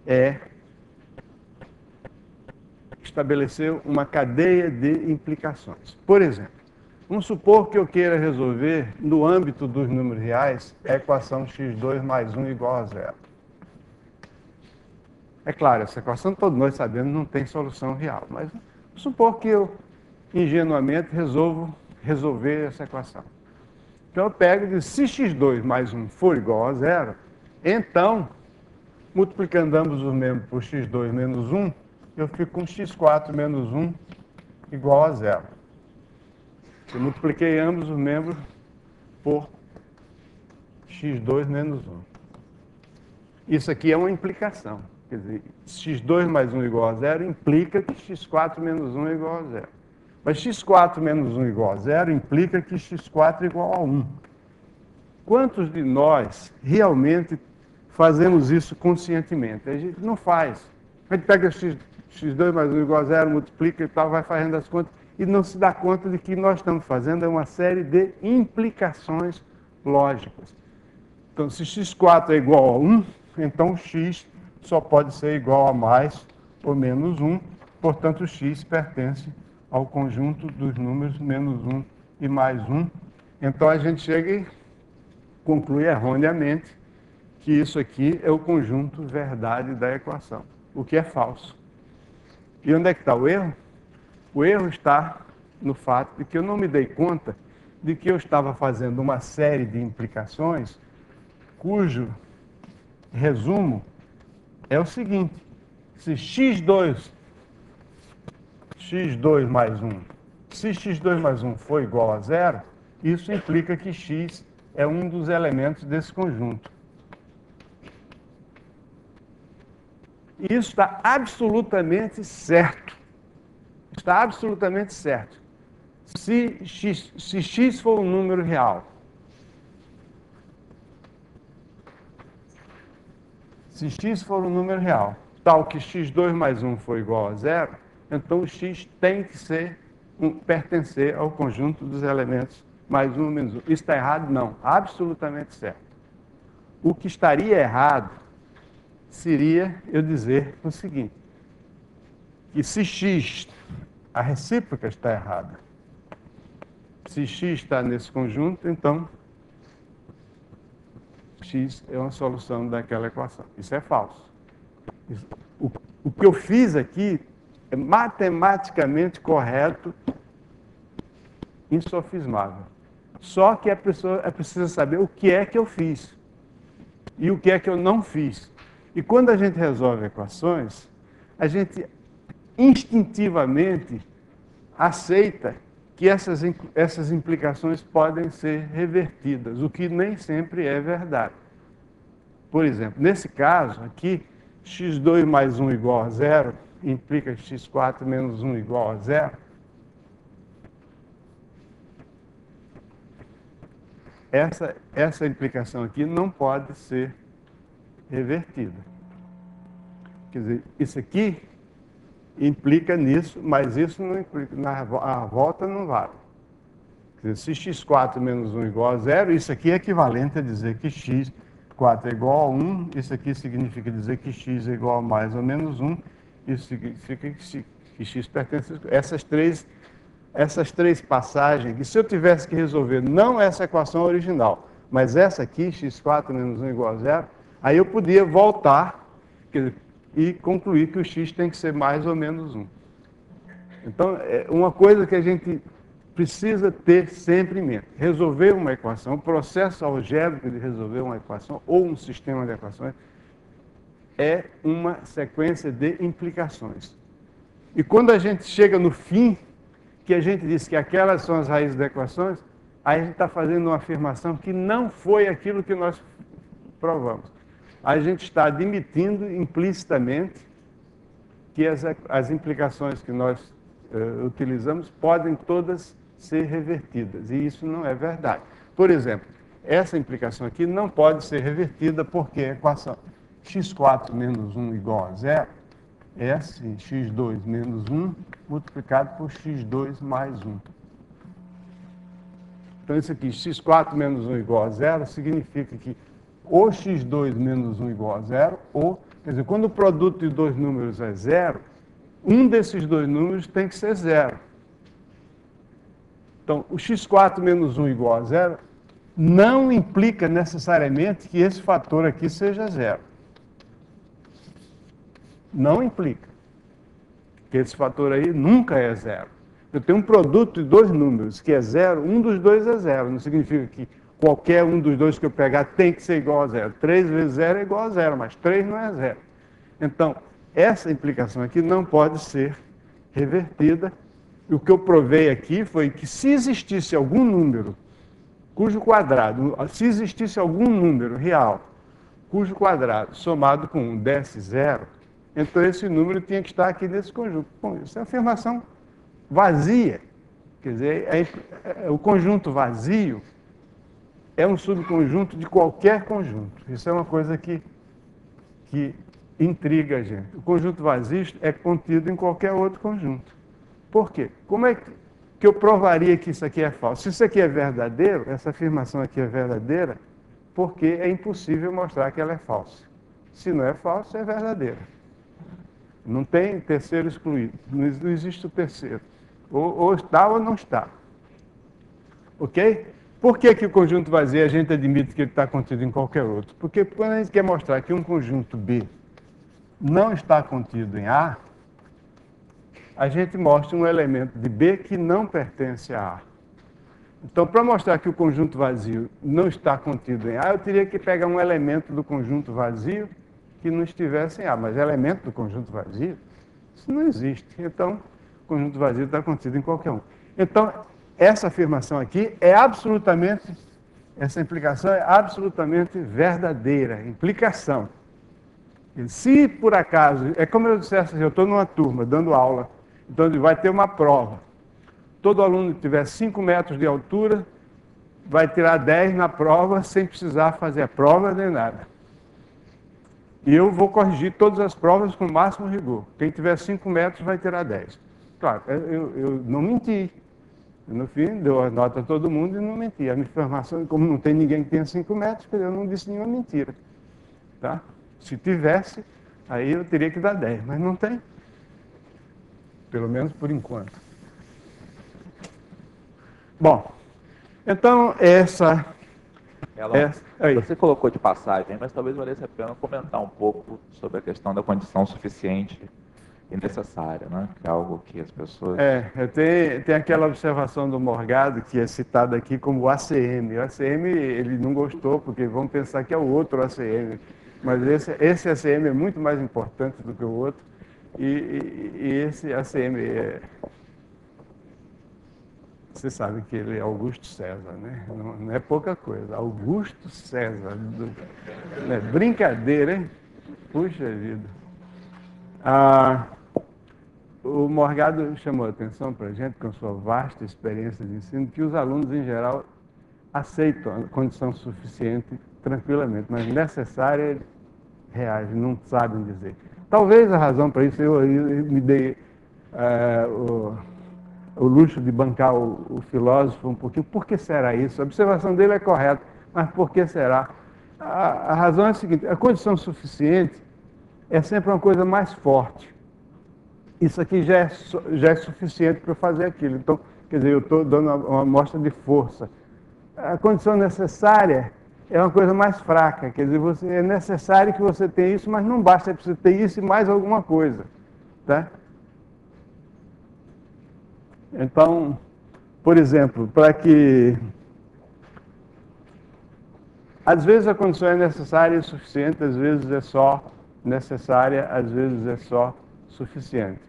é estabelecer uma cadeia de implicações. Por exemplo, vamos supor que eu queira resolver, no âmbito dos números reais, a equação x2 mais 1 igual a zero. É claro, essa equação, todos nós sabemos, não tem solução real, mas vamos supor que eu, ingenuamente, resolver essa equação. Então eu pego e digo, se x2 mais 1 for igual a zero, então, multiplicando ambos os membros por x2 menos 1, eu fico com x4 menos 1 igual a zero. Eu multipliquei ambos os membros por x2 menos 1. Isso aqui é uma implicação. Quer dizer, x2 mais 1 igual a zero implica que x4 menos 1 é igual a zero. Mas x4 menos 1 igual a zero implica que x4 é igual a 1. Quantos de nós realmente fazemos isso conscientemente? A gente não faz. A gente pega x2 mais 1 igual a zero, multiplica e tal, vai fazendo as contas e não se dá conta de que nós estamos fazendo uma série de implicações lógicas. Então, se x4 é igual a 1, então x só pode ser igual a mais ou menos 1, portanto, x pertence ao conjunto dos números menos 1 e mais 1. Então, a gente chega e conclui erroneamente que isso aqui é o conjunto verdade da equação, o que é falso. E onde é que está o erro? O erro está no fato de que eu não me dei conta de que eu estava fazendo uma série de implicações cujo resumo é o seguinte: se x2 mais 1, se x2 mais 1 for igual a zero, isso implica que x é um dos elementos desse conjunto. Isso está absolutamente certo. Está absolutamente certo. Se x for um número real, se x for um número real, tal que x2 mais 1 for igual a zero, então o x tem que pertencer ao conjunto dos elementos mais 1 menos 1. Isso está errado? Não. Absolutamente certo. O que estaria errado seria eu dizer o seguinte, que se x, a recíproca está errada. Se x está nesse conjunto, então x é uma solução daquela equação. Isso é falso. O que eu fiz aqui é matematicamente correto, insofismável. Só que a pessoa precisa saber o que é que eu fiz e o que é que eu não fiz. E quando a gente resolve equações, a gente instintivamente aceita que essas implicações podem ser revertidas, o que nem sempre é verdade. Por exemplo, nesse caso aqui, x2 mais 1 igual a zero implica que x4 menos 1 igual a zero. Essa implicação aqui não pode ser revertida. Quer dizer, isso aqui implica nisso, mas isso não implica, a volta não vale. Quer dizer, se x4 menos 1 igual a zero, isso aqui é equivalente a dizer que x4 é igual a 1, isso aqui significa dizer que x é igual a mais ou menos 1, isso significa que x pertence a essas três passagens, que se eu tivesse que resolver não essa equação original, mas essa aqui, x4 menos 1 igual a zero, aí eu podia voltar e concluir que o x tem que ser mais ou menos 1. Então, uma coisa que a gente precisa ter sempre em mente. Resolver uma equação, o processo algébrico de resolver uma equação ou um sistema de equações é uma sequência de implicações. E quando a gente chega no fim, que a gente diz que aquelas são as raízes das equações, aí a gente está fazendo uma afirmação que não foi aquilo que nós provamos. A gente está admitindo implicitamente que as implicações que nós utilizamos podem todas ser revertidas, e isso não é verdade. Por exemplo, essa implicação aqui não pode ser revertida porque a equação x4 menos 1 igual a zero é assim, x2 menos 1 multiplicado por x2 mais 1. Então, isso aqui, x4 menos 1 igual a zero, significa que ou x2 menos 1 igual a zero, ou, quer dizer, quando o produto de dois números é zero, um desses dois números tem que ser zero. Então, o x4 menos 1 igual a zero não implica necessariamente que esse fator aqui seja zero. Não implica. Porque esse fator aí nunca é zero. Eu tenho um produto de dois números que é zero, um dos dois é zero. Não significa que qualquer um dos dois que eu pegar tem que ser igual a zero. 3 vezes zero é igual a zero, mas 3 não é zero. Então, essa implicação aqui não pode ser revertida. E o que eu provei aqui foi que se existisse algum número cujo quadrado, se existisse algum número real cujo quadrado somado com 1 desse zero, então esse número tinha que estar aqui nesse conjunto. Bom, isso é afirmação vazia. Quer dizer, o conjunto vazio é um subconjunto de qualquer conjunto. Isso é uma coisa que intriga a gente. O conjunto vazio é contido em qualquer outro conjunto. Por quê? Como é que eu provaria que isso aqui é falso? Se isso aqui é verdadeiro, essa afirmação aqui é verdadeira, porque é impossível mostrar que ela é falsa. Se não é falsa, é verdadeira. Não tem terceiro excluído. Não existe o terceiro. Ou está ou não está. Ok? Por que o conjunto vazio a gente admite que ele está contido em qualquer outro? Porque quando a gente quer mostrar que um conjunto B não está contido em A, a gente mostra um elemento de B que não pertence a A. Então, para mostrar que o conjunto vazio não está contido em A, eu teria que pegar um elemento do conjunto vazio que não estivesse em A. Mas elemento do conjunto vazio, isso não existe. Então, o conjunto vazio está contido em qualquer um. Então, essa afirmação aqui é absolutamente, essa implicação é absolutamente verdadeira. Implicação. Se por acaso, é como eu dissesse assim, eu estou numa turma dando aula, então vai ter uma prova. Todo aluno que tiver 5 metros de altura vai tirar 10 na prova sem precisar fazer a prova nem nada. E eu vou corrigir todas as provas com o máximo rigor. Quem tiver 5 metros vai tirar 10. Claro, eu não menti. No fim, deu a nota a todo mundo e não menti. A minha informação, como não tem ninguém que tenha 5 metros, eu não disse nenhuma mentira. Tá? Se tivesse, aí eu teria que dar 10, mas não tem. Pelo menos por enquanto. Bom, então você colocou de passagem, mas talvez valesse a pena comentar um pouco sobre a questão da condição suficiente e necessária, né? Que é algo que as pessoas... tem aquela observação do Morgado, que é citada aqui como o ACM. O ACM, ele não gostou, porque vão pensar que é o outro ACM. Mas esse ACM é muito mais importante do que o outro. E esse ACM você sabe que ele é Augusto César, né? Não é pouca coisa. Augusto César. Brincadeira, hein? Puxa vida. O Morgado chamou a atenção para a gente, com sua vasta experiência de ensino, que os alunos, em geral, aceitam a condição suficiente tranquilamente, mas necessária, reagem, não sabem dizer. Talvez a razão para isso, eu me dei o luxo de bancar o filósofo um pouquinho. Por que será isso? A observação dele é correta, mas por que será? A razão é a seguinte: a condição suficiente é sempre uma coisa mais forte. Isso aqui já é suficiente para fazer aquilo. Então, quer dizer, eu estou dando uma amostra de força. A condição necessária é uma coisa mais fraca. Quer dizer, é necessário que você tenha isso, mas não basta, é preciso ter isso e mais alguma coisa. Tá? Então, por exemplo, para que... Às vezes a condição é necessária e suficiente, às vezes é só necessária, às vezes é só suficiente.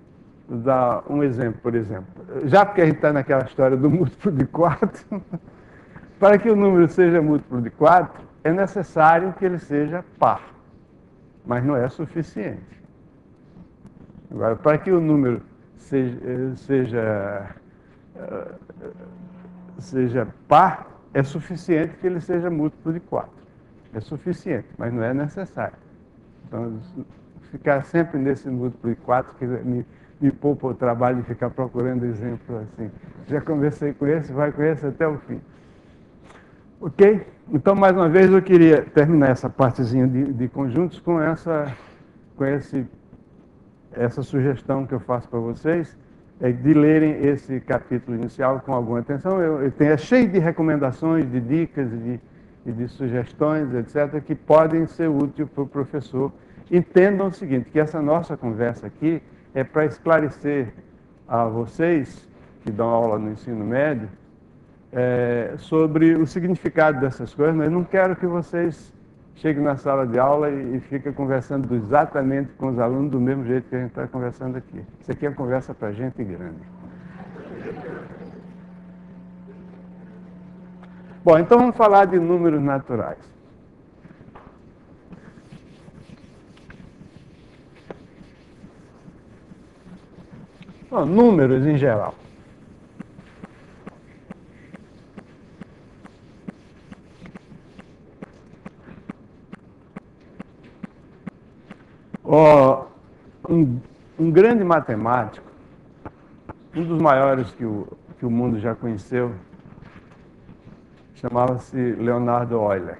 Vou dar um exemplo, por exemplo. Já porque a gente está naquela história do múltiplo de 4, para que o número seja múltiplo de 4, é necessário que ele seja par, mas não é suficiente. Agora, para que o número seja par, é suficiente que ele seja múltiplo de 4. É suficiente, mas não é necessário. Então, ficar sempre nesse múltiplo de 4, que me poupa o trabalho de ficar procurando exemplos assim. Já conversei com esse, vai com esse até o fim. Ok? Então, mais uma vez, eu queria terminar essa partezinha de conjuntos com essa sugestão que eu faço para vocês, de lerem esse capítulo inicial com alguma atenção. É cheio de recomendações, de dicas e de sugestões, etc., que podem ser úteis para o professor. Entendam o seguinte, que essa nossa conversa aqui é para esclarecer a vocês, que dão aula no ensino médio, sobre o significado dessas coisas, mas não quero que vocês cheguem na sala de aula e fiquem conversando exatamente com os alunos do mesmo jeito que a gente está conversando aqui. Isso aqui é conversa para gente grande. Bom, então vamos falar de números naturais. Bom, números em geral. Um grande matemático, um dos maiores que o mundo já conheceu, chamava-se Leonardo Euler.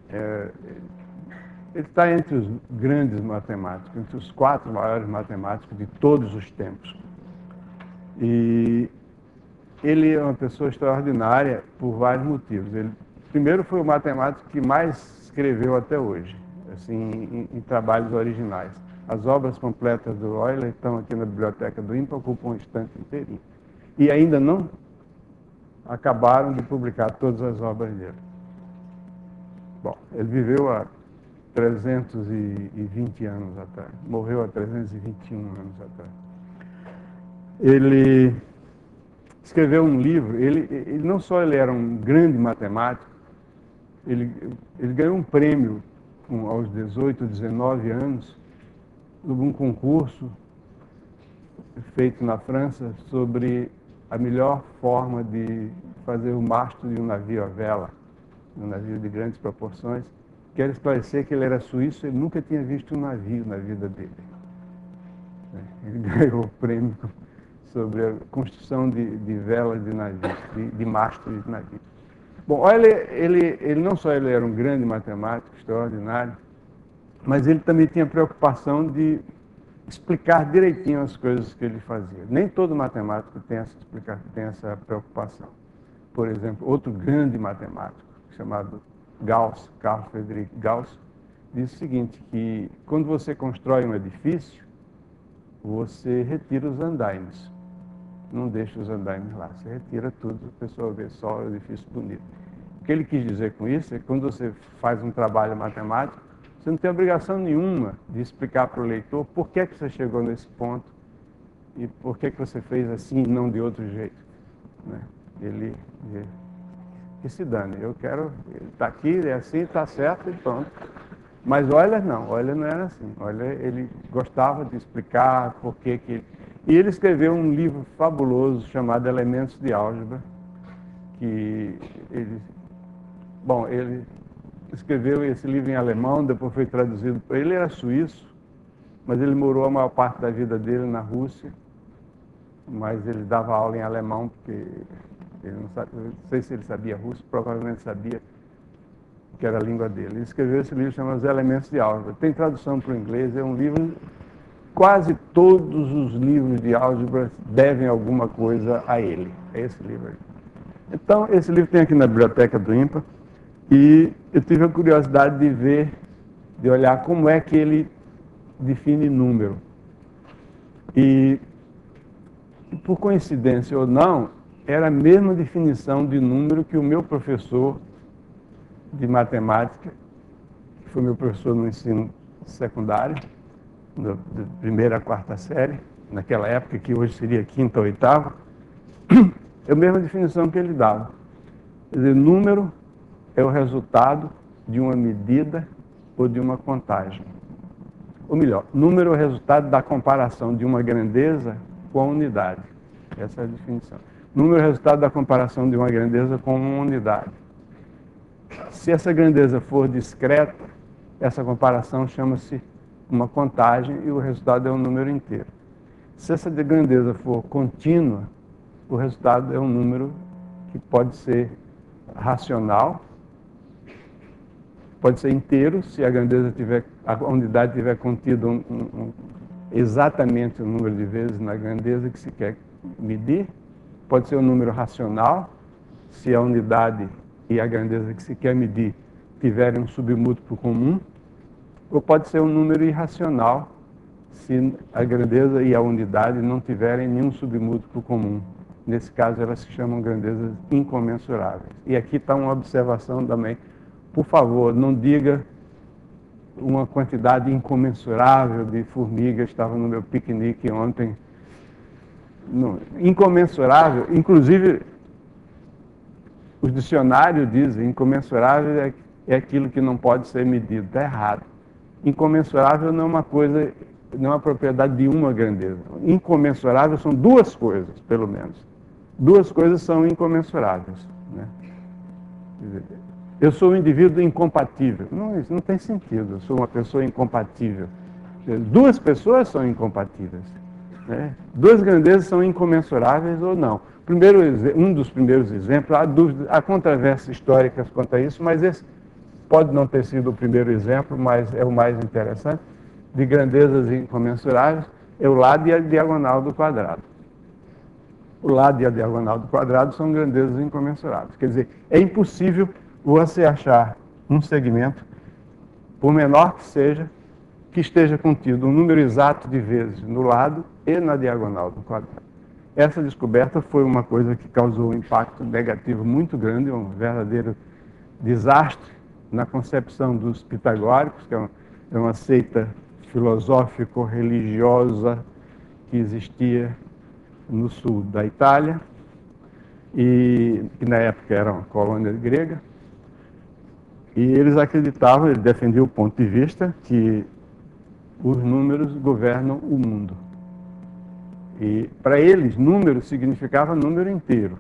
Ele está entre os grandes matemáticos, entre os 4 maiores matemáticos de todos os tempos. E ele é uma pessoa extraordinária por vários motivos. Ele, primeiro, foi o matemático que mais escreveu até hoje, assim, em trabalhos originais. As obras completas do Euler estão aqui na biblioteca do INPA, ocupam um estante inteirinho. E ainda não acabaram de publicar todas as obras dele. Bom, ele viveu há 320 anos atrás, morreu há 321 anos atrás. Ele escreveu um livro, ele não só ele era um grande matemático, ele ganhou um prêmio aos 18, 19 anos, num concurso feito na França sobre a melhor forma de fazer o mastro de um navio à vela, um navio de grandes proporções. Quero esclarecer que ele era suíço, ele nunca tinha visto um navio na vida dele. Ele ganhou o prêmio sobre a construção de velas de navios, de mastros de navios. Bom, ele não só ele era um grande matemático, extraordinário, mas ele também tinha preocupação de explicar direitinho as coisas que ele fazia. Nem todo matemático tem essa preocupação. Por exemplo, outro grande matemático, chamado Gauss, Carl Friedrich Gauss, diz o seguinte, que quando você constrói um edifício, você retira os andaimes. Não deixa os andaimes lá, você retira tudo, a pessoa vê só o edifício bonito. O que ele quis dizer com isso é que quando você faz um trabalho matemático, você não tem obrigação nenhuma de explicar para o leitor por que você chegou nesse ponto e por que você fez assim e não de outro jeito. Né? Ele que se dane, ele está aqui, é assim, está certo e pronto. Mas Euler não era assim. Euler, ele gostava de explicar por que E ele escreveu um livro fabuloso chamado Elementos de Álgebra, que ele escreveu esse livro em alemão, depois foi traduzido. Ele era suíço, mas ele morou a maior parte da vida dele na Rússia, mas ele dava aula em alemão, porque ele não sei se ele sabia russo, provavelmente sabia, que era a língua dele. Ele escreveu esse livro chamado Os Elementos de Álgebra. Tem tradução para o inglês, é um livro... Quase todos os livros de álgebra devem alguma coisa a ele. É esse livro aí. Então, esse livro tem aqui na biblioteca do INPA, e eu tive a curiosidade de olhar como é que ele define número. E, por coincidência ou não, era a mesma definição de número que o meu professor de matemática, que foi meu professor no ensino secundário, da primeira à quarta série, naquela época, que hoje seria quinta ou oitava, é a mesma definição que ele dava. Quer dizer, número é o resultado de uma medida ou de uma contagem. Ou melhor, número é o resultado da comparação de uma grandeza com a unidade. Essa é a definição. Número é o resultado da comparação de uma grandeza com uma unidade. Se essa grandeza for discreta, essa comparação chama-se uma contagem e o resultado é um número inteiro. Se essa grandeza for contínua, o resultado é um número que pode ser racional, pode ser inteiro, se a grandeza tiver, a unidade tiver contido exatamente o número de vezes na grandeza que se quer medir. Pode ser um número racional, se a unidade e a grandeza que se quer medir tiverem um submúltiplo comum, ou pode ser um número irracional, se a grandeza e a unidade não tiverem nenhum submúltiplo comum. Nesse caso, elas se chamam grandezas incomensuráveis. E aqui está uma observação também. Por favor, não diga uma quantidade incomensurável de formigas, estava no meu piquenique ontem. Não, incomensurável, inclusive os dicionários dizem incomensurável é aquilo que não pode ser medido. Está errado. Incomensurável não é uma coisa, não é uma propriedade de uma grandeza. Incomensurável são duas coisas, pelo menos. Duas coisas são incomensuráveis, né? Eu sou um indivíduo incompatível. Não, isso não tem sentido. Eu sou uma pessoa incompatível. Duas pessoas são incompatíveis, né? Duas grandezas são incomensuráveis ou não. Primeiro, um dos primeiros exemplos, há controvérsias históricas quanto a isso, mas esse pode não ter sido o primeiro exemplo, mas é o mais interessante, de grandezas incomensuráveis, é o lado e a diagonal do quadrado. O lado e a diagonal do quadrado são grandezas incomensuráveis. Quer dizer, é impossível você achar um segmento, por menor que seja, que esteja contido um número exato de vezes no lado e na diagonal do quadrado. Essa descoberta foi uma coisa que causou um impacto negativo muito grande, um verdadeiro desastre na concepção dos pitagóricos, que é uma seita filosófico-religiosa que existia no sul da Itália, e que na época era uma colônia grega, e eles acreditavam, eles defendiam o ponto de vista que os números governam o mundo. E para eles, número significava número inteiro.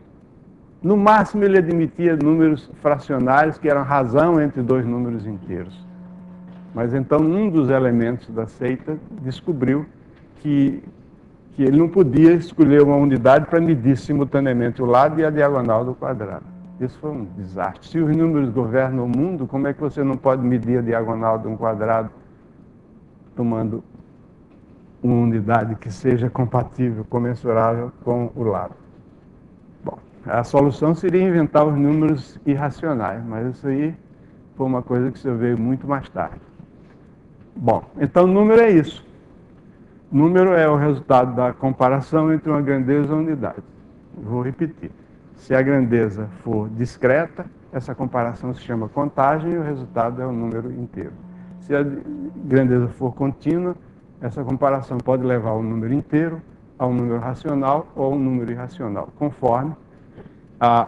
No máximo, ele admitia números fracionários, que eram razão entre dois números inteiros. Mas então, um dos elementos da seita descobriu que ele não podia escolher uma unidade para medir simultaneamente o lado e a diagonal do quadrado. Isso foi um desastre. Se os números governam o mundo, como é que você não pode medir a diagonal de um quadrado tomando uma unidade que seja compatível, comensurável com o lado? Bom, a solução seria inventar os números irracionais, mas isso aí foi uma coisa que se veio muito mais tarde. Bom, então número é isso. Número é o resultado da comparação entre uma grandeza e uma unidade. Vou repetir. Se a grandeza for discreta, essa comparação se chama contagem e o resultado é o número inteiro. Se a grandeza for contínua, essa comparação pode levar ao número inteiro, a um número racional ou a um número irracional, conforme a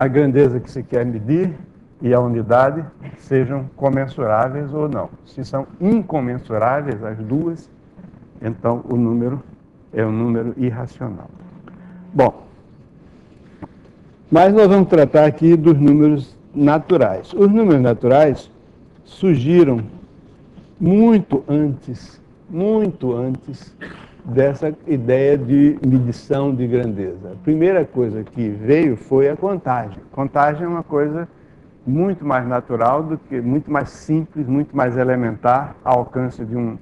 grandeza que se quer medir e a unidade sejam comensuráveis ou não. Se são incomensuráveis as duas, então o número é um número irracional. Bom, mas nós vamos tratar aqui dos números naturais. Os números naturais surgiram muito antes dessa ideia de medição de grandeza. A primeira coisa que veio foi a contagem. Contagem é uma coisa muito mais natural do que, muito mais simples, muito mais elementar, ao alcance de um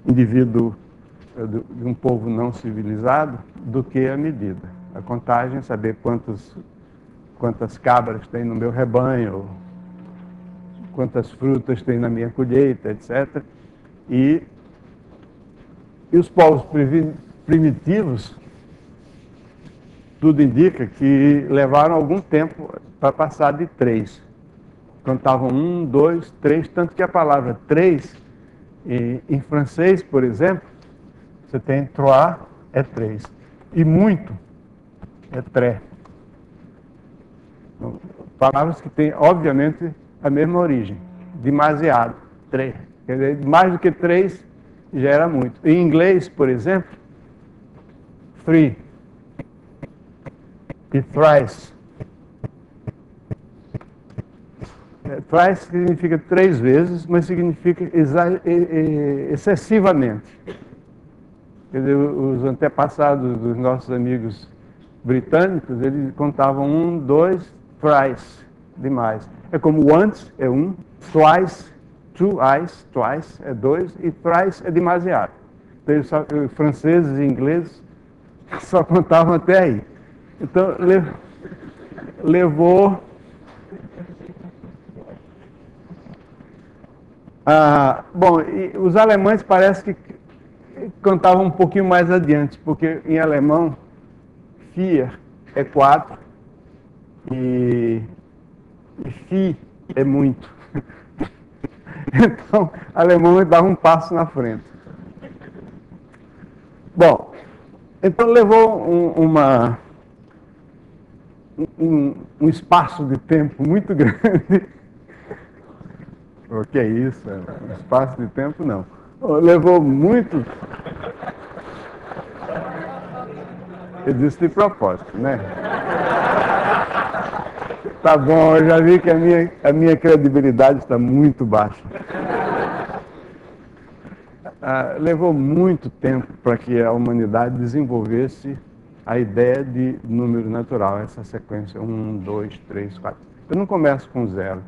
indivíduo, de um povo não civilizado, do que a medida. A contagem é saber quantas cabras tem no meu rebanho, quantas frutas tem na minha colheita, etc. E os povos primitivos tudo indica que levaram algum tempo para passar de 3. Contavam 1, 2, 3, tanto que a palavra 3, em francês, por exemplo, você tem trois, é 3. E muito, é tré. Então, palavras que têm, obviamente, a mesma origem. Demasiado, 3. Quer dizer, mais do que 3 já era muito. Em inglês, por exemplo, three e thrice. Thrice significa 3 vezes, mas significa excessivamente. Quer dizer, os antepassados dos nossos amigos britânicos, eles contavam 1, 2, thrice, demais. É como once, é 1, twice, twice é 2, e thrice é demasiado. Então, os franceses e ingleses só contavam até aí. Então, levou... bom, e os alemães parece que cantavam um pouquinho mais adiante, porque em alemão, vier é 4 e fi é muito. Então, o alemão dava um passo na frente. Bom, então levou um espaço de tempo muito grande. O que é isso? Um espaço de tempo, não. Levou muito... Eu disse de propósito, né? Tá bom, eu já vi que a minha credibilidade está muito baixa. Levou muito tempo para que a humanidade desenvolvesse a ideia de número natural, essa sequência 1, 2, 3, 4. Eu não começo com 0.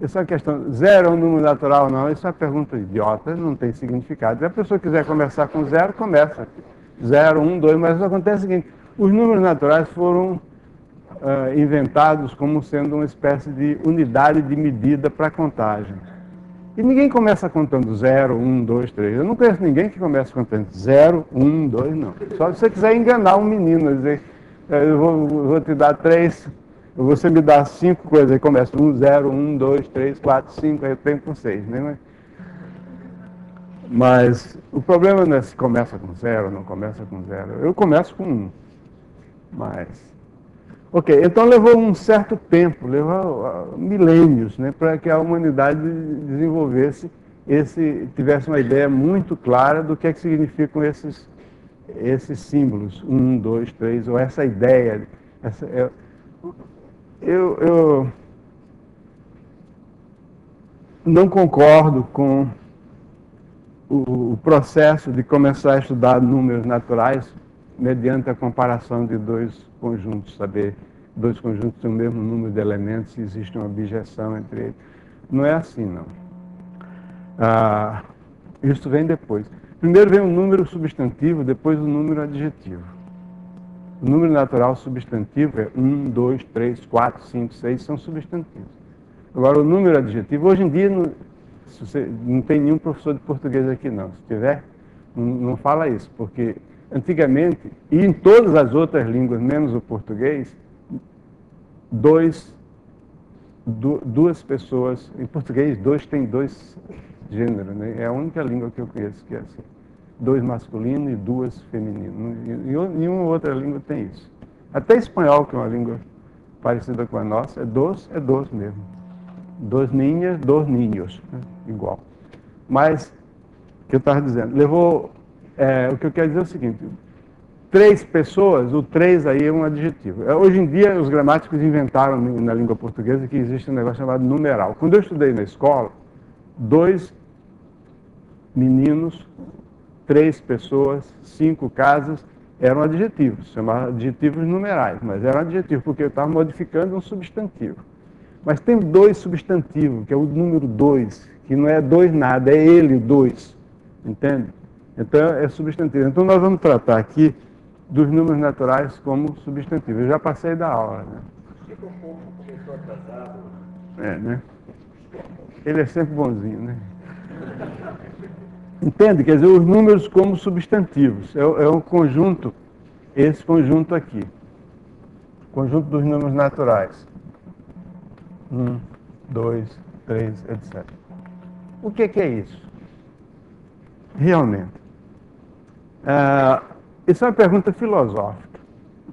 Essa é questão, 0 é um número natural ou não? Isso é uma pergunta idiota, não tem significado. Se a pessoa quiser começar com 0, começa. 0, 1, 2, mas acontece o seguinte, os números naturais foram inventados como sendo uma espécie de unidade de medida para contagem. E ninguém começa contando 0, 1, 2, 3. Eu não conheço ninguém que comece contando 0, 1, 2, não. Só se você quiser enganar um menino, dizer, eu vou te dar 3, você me dá 5 coisas, aí começa 1, 0, 1, 2, 3, 4, 5, aí eu tenho com 6, né? Mas o problema não é se começa com 0 ou não começa com 0. Eu começo com 1. Mas... Ok, então levou um certo tempo, levou milênios, né, para que a humanidade desenvolvesse tivesse uma ideia muito clara do que é que significam esses símbolos, 1, 2, 3, ou essa ideia. Eu não concordo com o processo de começar a estudar números naturais mediante a comparação de 2 conjuntos, saber 2 conjuntos têm o mesmo número de elementos, se existe uma objeção entre eles. Não é assim, não. Isso vem depois. Primeiro vem o número substantivo, depois o número adjetivo. O número natural substantivo é 1, 2, 3, 4, 5, 6, são substantivos. Agora, o número adjetivo, hoje em dia, não tem nenhum professor de português aqui, não. Se tiver, não fala isso, porque antigamente, e em todas as outras línguas, menos o português, duas pessoas, em português, 2 tem 2 gêneros, né? É a única língua que eu conheço que é assim. 2 masculinos e 2 femininos. Em nenhuma outra língua tem isso. Até espanhol, que é uma língua parecida com a nossa, é dos mesmo. 2 ninhas, 2 ninhos, né? Igual. Mas, o que eu estava dizendo, levou... o que eu quero dizer é o seguinte, 3 pessoas, o 3 aí é um adjetivo. Hoje em dia, os gramáticos inventaram na língua portuguesa que existe um negócio chamado numeral. Quando eu estudei na escola, 2 meninos, 3 pessoas, 5 casas, eram adjetivos, chamavam adjetivos numerais, mas eram adjetivos porque eu estava modificando um substantivo. Mas tem 2 substantivos, que é o número 2, que não é 2 nada, é ele, 2, entende? Então, é substantivo. Então, nós vamos tratar aqui dos números naturais como substantivos. Eu já passei da aula, né? Fica um pouco, começou atrasado. Né? Ele é sempre bonzinho, né? Entende? Quer dizer, os números como substantivos. É um conjunto, esse conjunto aqui. conjunto dos números naturais. 1, 2, 3, etc. O que é isso? Realmente. Isso é uma pergunta filosófica,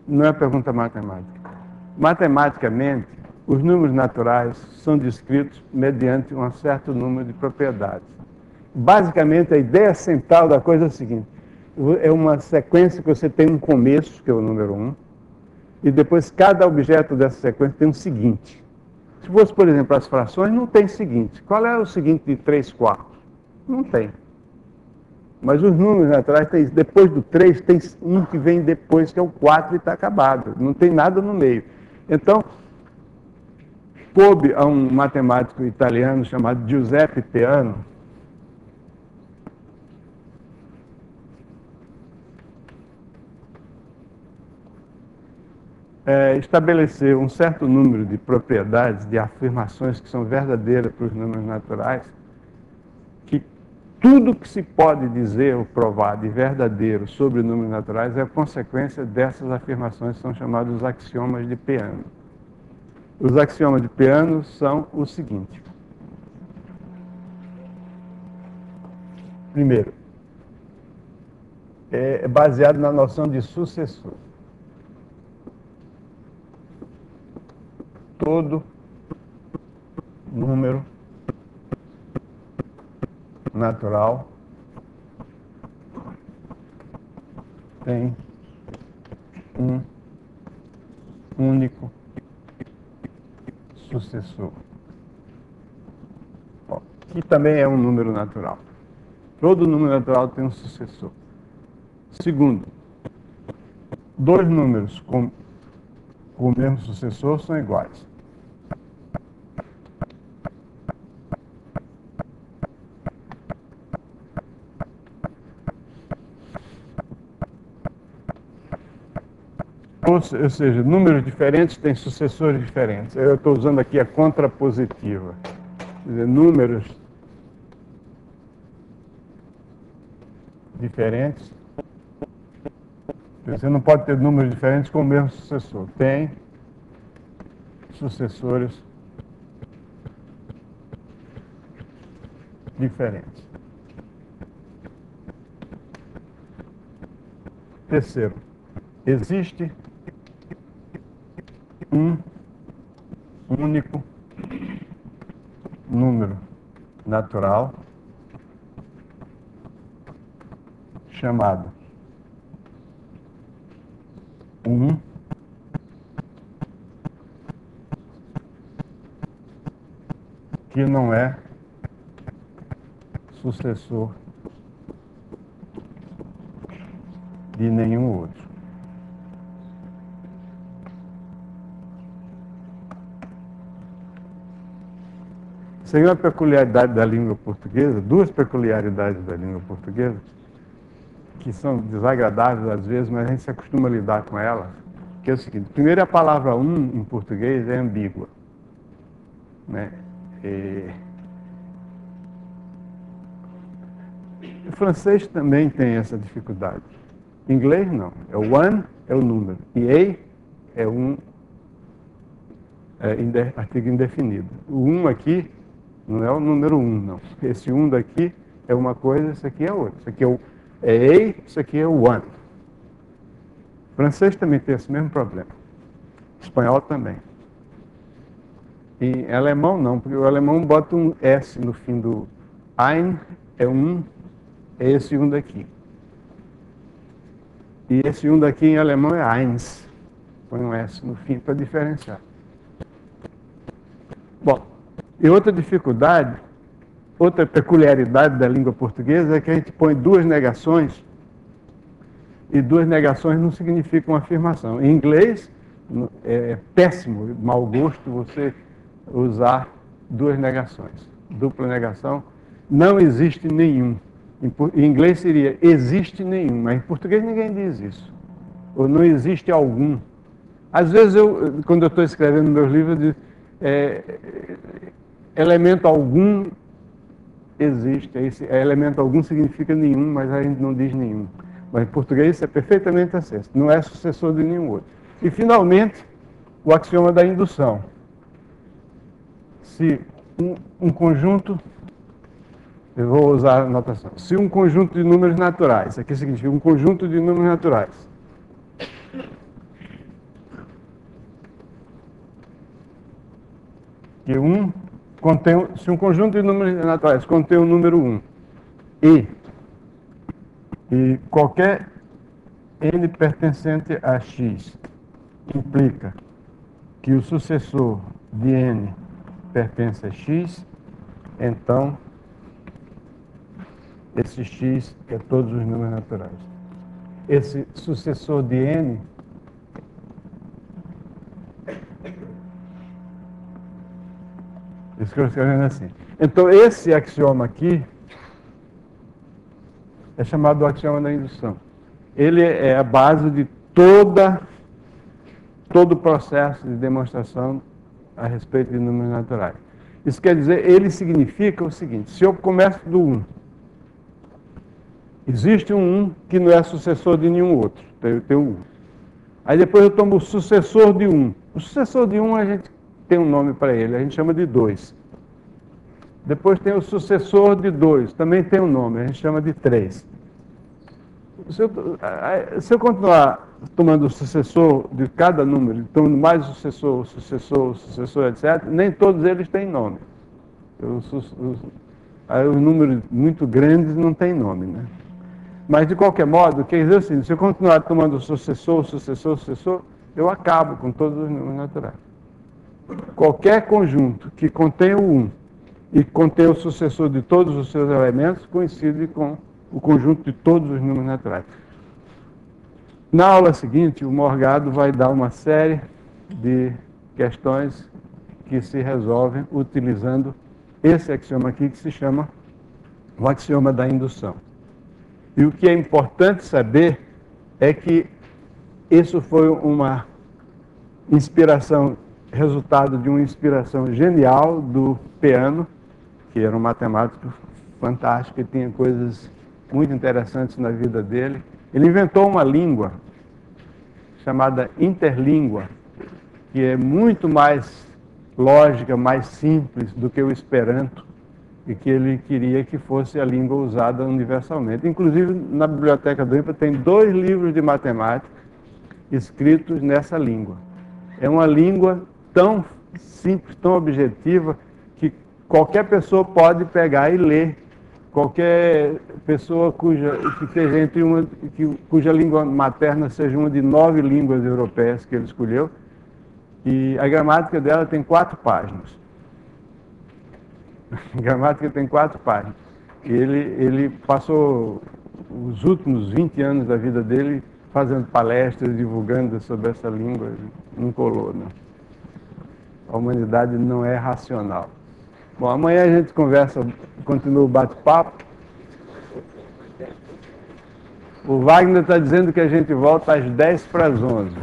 não é uma pergunta matemática. Matematicamente, os números naturais são descritos mediante um certo número de propriedades. Basicamente, a ideia central da coisa é a seguinte: é uma sequência que você tem um começo, que é o número 1, e depois cada objeto dessa sequência tem um seguinte. Se fosse, por exemplo, as frações, não tem seguinte. Qual é o seguinte de 3/4? Não tem. Mas os números naturais, depois do 3, tem um que vem depois, que é o 4, e está acabado. Não tem nada no meio. Então, coube a um matemático italiano chamado Giuseppe Peano estabelecer um certo número de propriedades, de afirmações que são verdadeiras para os números naturais, que tudo que se pode dizer ou provar de verdadeiro sobre números naturais é consequência dessas afirmações que são chamados os axiomas de Peano. Os axiomas de Peano são o seguinte. Primeiro, é baseado na noção de sucessor. Todo número natural tem um único sucessor, que também é um número natural. Todo número natural tem um sucessor. Segundo, dois números com o mesmo sucessor são iguais. Ou seja, números diferentes têm sucessores diferentes. Eu estou usando aqui a contrapositiva. Quer dizer, números diferentes. Você não pode ter números diferentes com o mesmo sucessor. Tem sucessores diferentes. Terceiro, existe um único número natural chamado 1 que não é sucessor de nenhum outro. Isso aí é uma peculiaridade da língua portuguesa, duas peculiaridades da língua portuguesa, que são desagradáveis às vezes, mas a gente se acostuma a lidar com elas, que é o seguinte: primeiro, a palavra em português é ambígua, né? O francês também tem essa dificuldade. Em inglês, não. É o one, é o número. E é artigo indefinido. O aqui não é o número 1, não. Esse daqui é uma coisa, esse aqui é outra. Esse aqui é isso aqui é o one. O francês também tem esse mesmo problema. O espanhol também. Em alemão, não, porque o alemão bota um S no fim do ein, é esse daqui. E esse daqui em alemão é eins. Põe um S no fim para diferenciar. Bom, e outra dificuldade, outra peculiaridade da língua portuguesa é que a gente põe duas negações, e duas negações não significam afirmação. Em inglês, é péssimo, mau gosto você usar duas negações. Dupla negação, não existe nenhum. Em inglês seria existe nenhum, mas em português ninguém diz isso. Ou não existe algum. Às vezes, quando eu estou escrevendo meus livros, eu digo, elemento algum existe. Elemento algum significa nenhum, mas a gente não diz nenhum. Mas em português isso é perfeitamente acesso. Não é sucessor de nenhum outro. E, finalmente, o axioma da indução. Se um conjunto, eu vou usar a notação, se um conjunto de números naturais, aqui significa um conjunto de números naturais, que se um conjunto de números naturais contém o número 1 e qualquer n pertencente a x implica que o sucessor de n pertence a x, então esse x é todos os números naturais. Esse sucessor de n isso que eu estou escrevendo assim. Então, esse axioma aqui é chamado do axioma da indução. Ele é a base de todo o processo de demonstração a respeito de números naturais. Isso quer dizer, ele significa o seguinte: se eu começo do 1, existe um 1 que não é sucessor de nenhum outro. Então, eu tenho 1. Aí depois eu tomo o sucessor de 1. O sucessor de 1 a gente tem um nome para ele, a gente chama de 2. Depois tem o sucessor de 2, também tem um nome, a gente chama de 3. Se eu continuar tomando o sucessor de cada número, tomando mais o sucessor, etc., nem todos eles têm nome. Os números muito grandes não têm nome, né? Mas, de qualquer modo, quer dizer assim, se eu continuar tomando o sucessor, eu acabo com todos os números naturais. Qualquer conjunto que contém o 1 e contém o sucessor de todos os seus elementos coincide com o conjunto de todos os números naturais. Na aula seguinte, o Morgado vai dar uma série de questões que se resolvem utilizando esse axioma aqui, que se chama o axioma da indução. E o que é importante saber é que isso foi uma inspiração, resultado de uma inspiração genial do Peano, que era um matemático fantástico e tinha coisas muito interessantes na vida dele. Ele inventou uma língua chamada interlíngua, que é muito mais lógica, mais simples do que o Esperanto, e que ele queria que fosse a língua usada universalmente. Inclusive, na biblioteca do INPA tem 2 livros de matemática escritos nessa língua. É uma língua tão simples, tão objetiva, que qualquer pessoa pode pegar e ler. Qualquer pessoa cuja língua materna seja uma de 9 línguas europeias que ele escolheu, e a gramática dela tem 4 páginas. A gramática tem 4 páginas. E ele passou os últimos 20 anos da vida dele fazendo palestras, divulgando sobre essa língua. Não colou, não. A humanidade não é racional. Bom, amanhã a gente continua o bate-papo. O Wagner está dizendo que a gente volta às 10 para as 11.